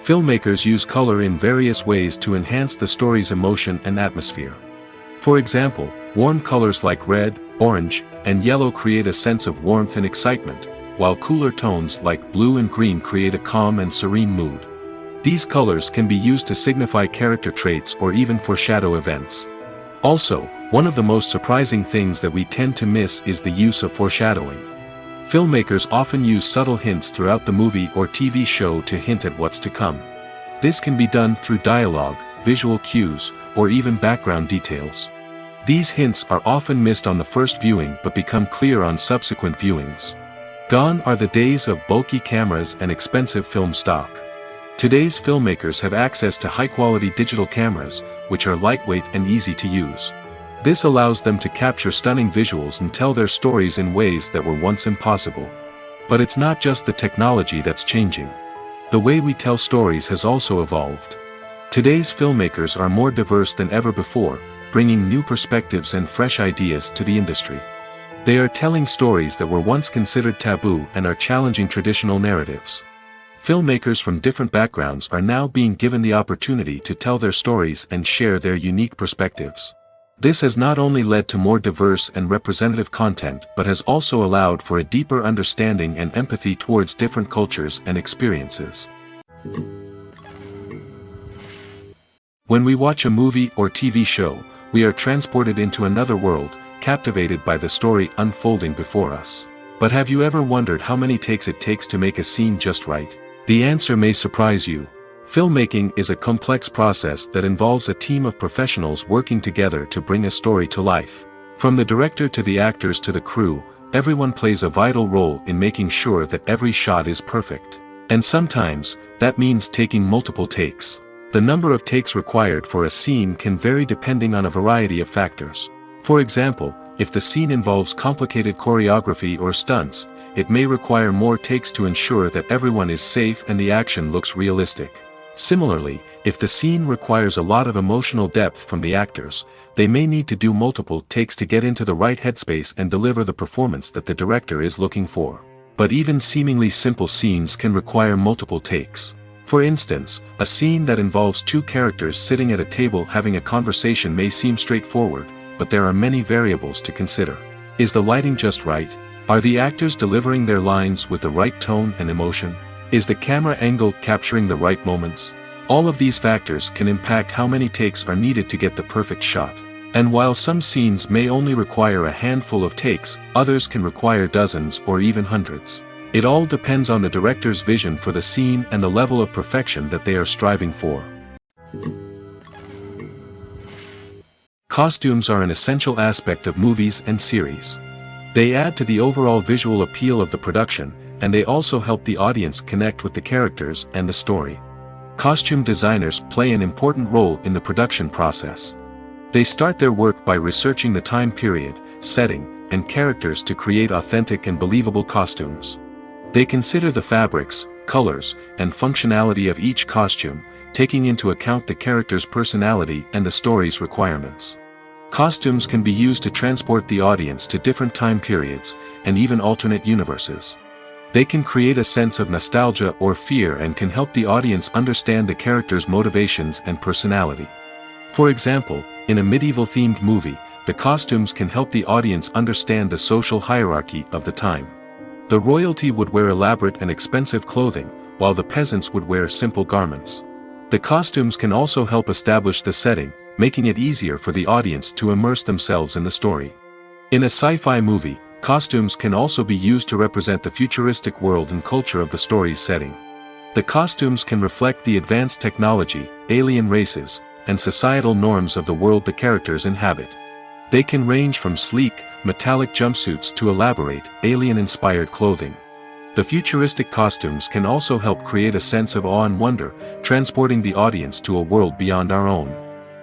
Filmmakers use color in various ways to enhance the story's emotion and atmosphere. For example, warm colors like red, orange, and yellow create a sense of warmth and excitement, while cooler tones like blue and green create a calm and serene mood. These colors can be used to signify character traits or even foreshadow events. Also, one of the most surprising things that we tend to miss is the use of foreshadowing. Filmmakers often use subtle hints throughout the movie or TV show to hint at what's to come. This can be done through dialogue, visual cues, or even background details. These hints are often missed on the first viewing but become clear on subsequent viewings. Gone are the days of bulky cameras and expensive film stock. Today's filmmakers have access to high-quality digital cameras, which are lightweight and easy to use. This allows them to capture stunning visuals and tell their stories in ways that were once impossible. But it's not just the technology that's changing. The way we tell stories has also evolved. Today's filmmakers are more diverse than ever before, bringing new perspectives and fresh ideas to the industry. They are telling stories that were once considered taboo and are challenging traditional narratives. Filmmakers from different backgrounds are now being given the opportunity to tell their stories and share their unique perspectives. This has not only led to more diverse and representative content but has also allowed for a deeper understanding and empathy towards different cultures and experiences. When we watch a movie or TV show, we are transported into another world, captivated by the story unfolding before us. But have you ever wondered how many takes it takes to make a scene just right? The answer may surprise you. Filmmaking is a complex process that involves a team of professionals working together to bring a story to life. From the director to the actors to the crew, everyone plays a vital role in making sure that every shot is perfect. And sometimes, that means taking multiple takes. The number of takes required for a scene can vary depending on a variety of factors. For example, if the scene involves complicated choreography or stunts, it may require more takes to ensure that everyone is safe and the action looks realistic. Similarly, if the scene requires a lot of emotional depth from the actors, they may need to do multiple takes to get into the right headspace and deliver the performance that the director is looking for. But even seemingly simple scenes can require multiple takes. For instance, a scene that involves two characters sitting at a table having a conversation may seem straightforward, but there are many variables to consider. Is the lighting just right? Are the actors delivering their lines with the right tone and emotion? Is the camera angle capturing the right moments? All of these factors can impact how many takes are needed to get the perfect shot. And while some scenes may only require a handful of takes, others can require dozens or even hundreds. It all depends on the director's vision for the scene and the level of perfection that they are striving for. Costumes are an essential aspect of movies and series. They add to the overall visual appeal of the production, and they also help the audience connect with the characters and the story. Costume designers play an important role in the production process. They start their work by researching the time period, setting, and characters to create authentic and believable costumes. They consider the fabrics, colors, and functionality of each costume, taking into account the character's personality and the story's requirements. Costumes can be used to transport the audience to different time periods, and even alternate universes. They can create a sense of nostalgia or fear and can help the audience understand the character's motivations and personality. For example, in a medieval-themed movie, the costumes can help the audience understand the social hierarchy of the time. The royalty would wear elaborate and expensive clothing, while the peasants would wear simple garments. The costumes can also help establish the setting, making it easier for the audience to immerse themselves in the story. In a sci-fi movie, costumes can also be used to represent the futuristic world and culture of the story's setting. The costumes can reflect the advanced technology, alien races, and societal norms of the world the characters inhabit. They can range from sleek, metallic jumpsuits to elaborate, alien-inspired clothing. The futuristic costumes can also help create a sense of awe and wonder, transporting the audience to a world beyond our own.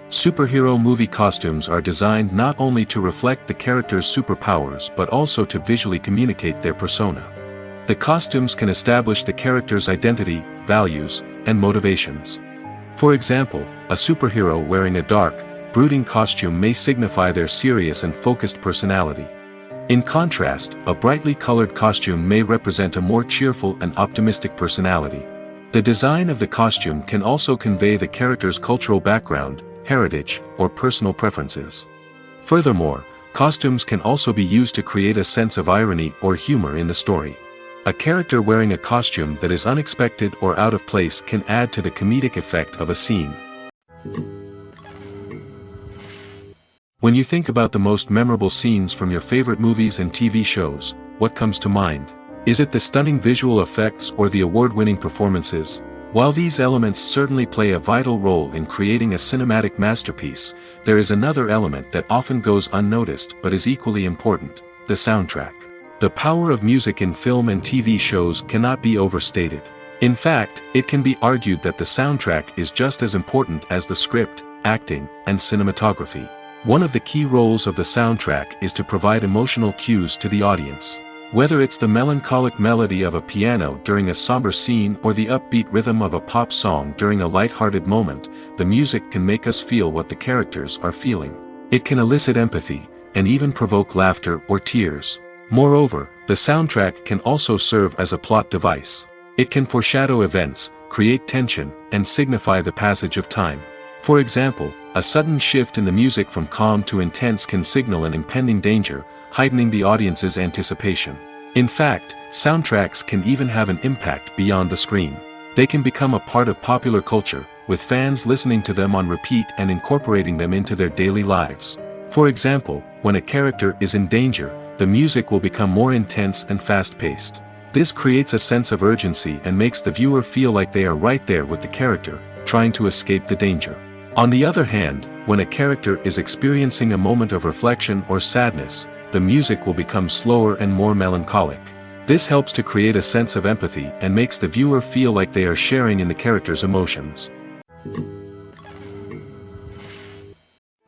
Superhero movie costumes are designed not only to reflect the character's superpowers but also to visually communicate their persona. The costumes can establish the character's identity, values, and motivations. For example, a superhero wearing a dark, brooding costume may signify their serious and focused personality. In contrast, a brightly colored costume may represent a more cheerful and optimistic personality. The design of the costume can also convey the character's cultural background, heritage, or personal preferences. Furthermore, costumes can also be used to create a sense of irony or humor in the story. A character wearing a costume that is unexpected or out of place can add to the comedic effect of a scene. When you think about the most memorable scenes from your favorite movies and TV shows, what comes to mind? Is it the stunning visual effects or the award-winning performances? While these elements certainly play a vital role in creating a cinematic masterpiece, there is another element that often goes unnoticed but is equally important: the soundtrack. The power of music in film and TV shows cannot be overstated. In fact, it can be argued that the soundtrack is just as important as the script, acting, and cinematography. One of the key roles of the soundtrack is to provide emotional cues to the audience. Whether it's the melancholic melody of a piano during a somber scene or the upbeat rhythm of a pop song during a light-hearted moment, the music can make us feel what the characters are feeling. It can elicit empathy, and even provoke laughter or tears. Moreover, the soundtrack can also serve as a plot device. It can foreshadow events, create tension, and signify the passage of time. For example, A sudden shift in the music from calm to intense can signal an impending danger, heightening the audience's anticipation. In fact, soundtracks can even have an impact beyond the screen. They can become a part of popular culture, with fans listening to them on repeat and incorporating them into their daily lives. For example, when a character is in danger, the music will become more intense and fast-paced. This creates a sense of urgency and makes the viewer feel like they are right there with the character, trying to escape the danger. On the other hand, when a character is experiencing a moment of reflection or sadness, the music will become slower and more melancholic. This helps to create a sense of empathy and makes the viewer feel like they are sharing in the character's emotions.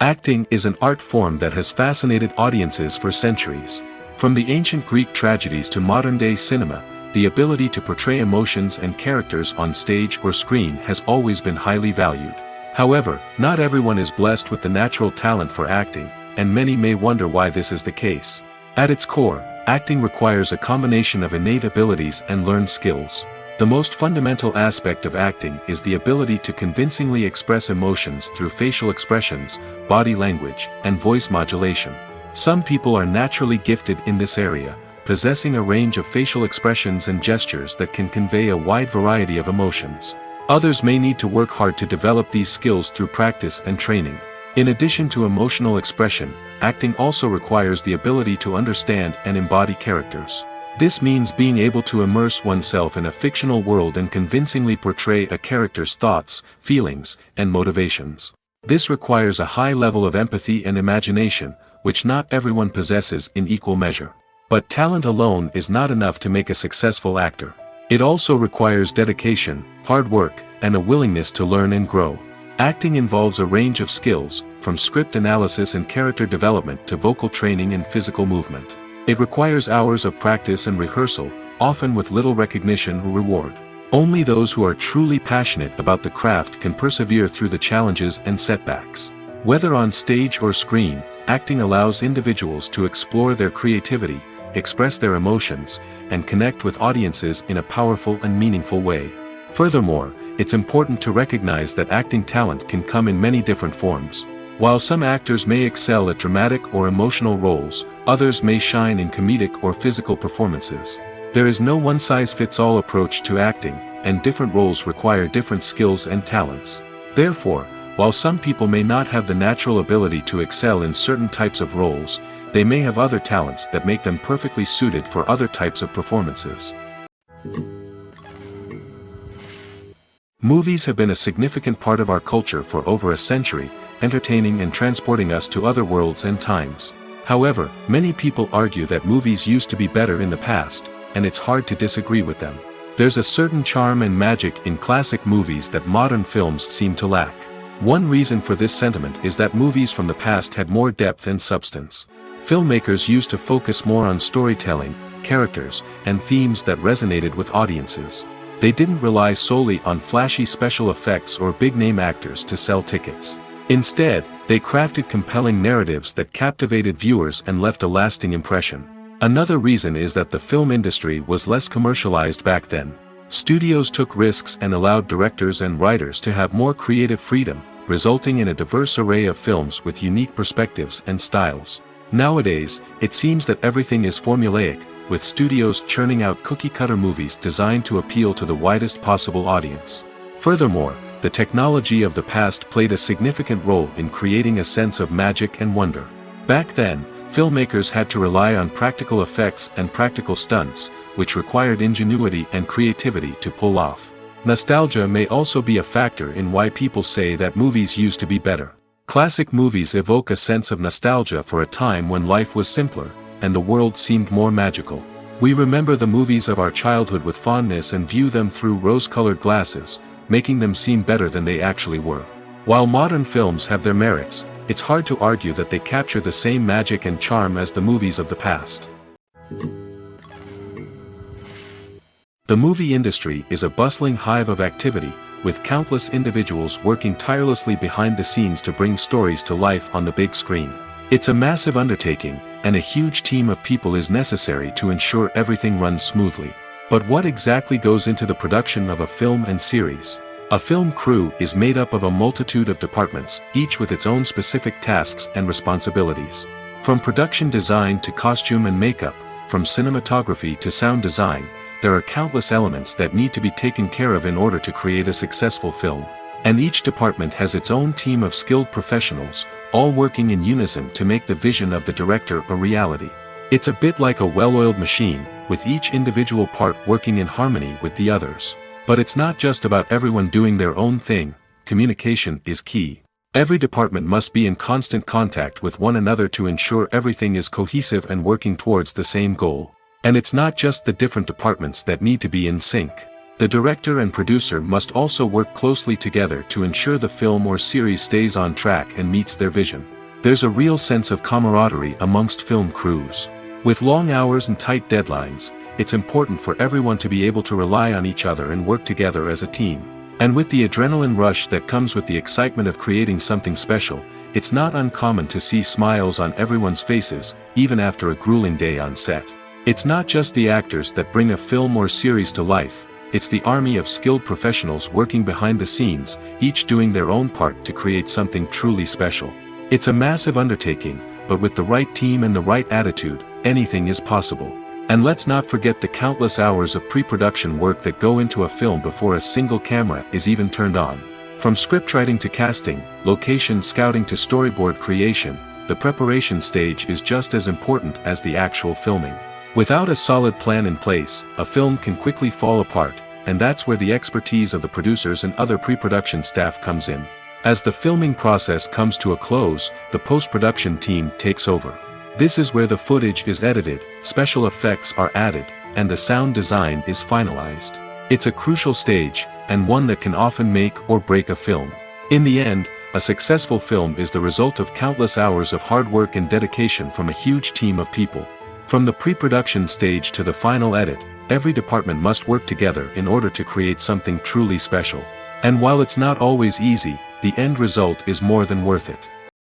Acting is an art form that has fascinated audiences for centuries. From the ancient Greek tragedies to modern-day cinema, the ability to portray emotions and characters on stage or screen has always been highly valued. However, not everyone is blessed with the natural talent for acting, and many may wonder why this is the case. At its core, acting requires a combination of innate abilities and learned skills. The most fundamental aspect of acting is the ability to convincingly express emotions through facial expressions, body language, and voice modulation. Some people are naturally gifted in this area, possessing a range of facial expressions and gestures that can convey a wide variety of emotions. Others may need to work hard to develop these skills through practice and training. In addition to emotional expression, acting also requires the ability to understand and embody characters. This means being able to immerse oneself in a fictional world and convincingly portray a character's thoughts, feelings, and motivations. This requires a high level of empathy and imagination, which not everyone possesses in equal measure. But talent alone is not enough to make a successful actor. It also requires dedication, hard work, and a willingness to learn and grow. Acting involves a range of skills, from script analysis and character development to vocal training and physical movement. It requires hours of practice and rehearsal, often with little recognition or reward. Only those who are truly passionate about the craft can persevere through the challenges and setbacks. Whether on stage or screen, acting allows individuals to explore their creativity, express their emotions, and connect with audiences in a powerful and meaningful way. Furthermore, it's important to recognize that acting talent can come in many different forms. While some actors may excel at dramatic or emotional roles, others may shine in comedic or physical performances. There is no one-size-fits-all approach to acting, and different roles require different skills and talents. Therefore, while some people may not have the natural ability to excel in certain types of roles, they may have other talents that make them perfectly suited for other types of performances. Movies have been a significant part of our culture for over a century, entertaining and transporting us to other worlds and times. However, many people argue that movies used to be better in the past, and it's hard to disagree with them. There's a certain charm and magic in classic movies that modern films seem to lack. One reason for this sentiment is that movies from the past had more depth and substance. Filmmakers used to focus more on storytelling, characters, and themes that resonated with audiences. They didn't rely solely on flashy special effects or big-name actors to sell tickets. Instead, they crafted compelling narratives that captivated viewers and left a lasting impression. Another reason is that the film industry was less commercialized back then. Studios took risks and allowed directors and writers to have more creative freedom, resulting in a diverse array of films with unique perspectives and styles. Nowadays, it seems that everything is formulaic, with studios churning out cookie-cutter movies designed to appeal to the widest possible audience. Furthermore, the technology of the past played a significant role in creating a sense of magic and wonder. Back then, filmmakers had to rely on practical effects and practical stunts, which required ingenuity and creativity to pull off. Nostalgia may also be a factor in why people say that movies used to be better. Classic movies evoke a sense of nostalgia for a time when life was simpler, and the world seemed more magical. We remember the movies of our childhood with fondness and view them through rose-colored glasses, making them seem better than they actually were. While modern films have their merits, it's hard to argue that they capture the same magic and charm as the movies of the past. The movie industry is a bustling hive of activity, with countless individuals working tirelessly behind the scenes to bring stories to life on the big screen. It's a massive undertaking, and a huge team of people is necessary to ensure everything runs smoothly. But what exactly goes into the production of a film and series? A film crew is made up of a multitude of departments, each with its own specific tasks and responsibilities. From production design to costume and makeup, from cinematography to sound design, there are countless elements that need to be taken care of in order to create a successful film. And each department has its own team of skilled professionals, all working in unison to make the vision of the director a reality. It's a bit like a well-oiled machine, with each individual part working in harmony with the others. But it's not just about everyone doing their own thing. Communication is key. Every department must be in constant contact with one another to ensure everything is cohesive and working towards the same goal. And it's not just the different departments that need to be in sync. The director and producer must also work closely together to ensure the film or series stays on track and meets their vision. There's a real sense of camaraderie amongst film crews. With long hours and tight deadlines, it's important for everyone to be able to rely on each other and work together as a team. And with the adrenaline rush that comes with the excitement of creating something special, it's not uncommon to see smiles on everyone's faces, even after a grueling day on set. It's not just the actors that bring a film or series to life, it's the army of skilled professionals working behind the scenes, each doing their own part to create something truly special. It's a massive undertaking, but with the right team and the right attitude, anything is possible. And let's not forget the countless hours of pre-production work that go into a film before a single camera is even turned on. From scriptwriting to casting, location scouting to storyboard creation, the preparation stage is just as important as the actual filming. Without a solid plan in place, a film can quickly fall apart, and that's where the expertise of the producers and other pre-production staff comes in. As the filming process comes to a close, the post-production team takes over. This is where the footage is edited, special effects are added, and the sound design is finalized. It's a crucial stage, and one that can often make or break a film. In the end, a successful film is the result of countless hours of hard work and dedication from a huge team of people. From the pre-production stage to the final edit, every department must work together in order to create something truly special. And while it's not always easy, the end result is more than worth it.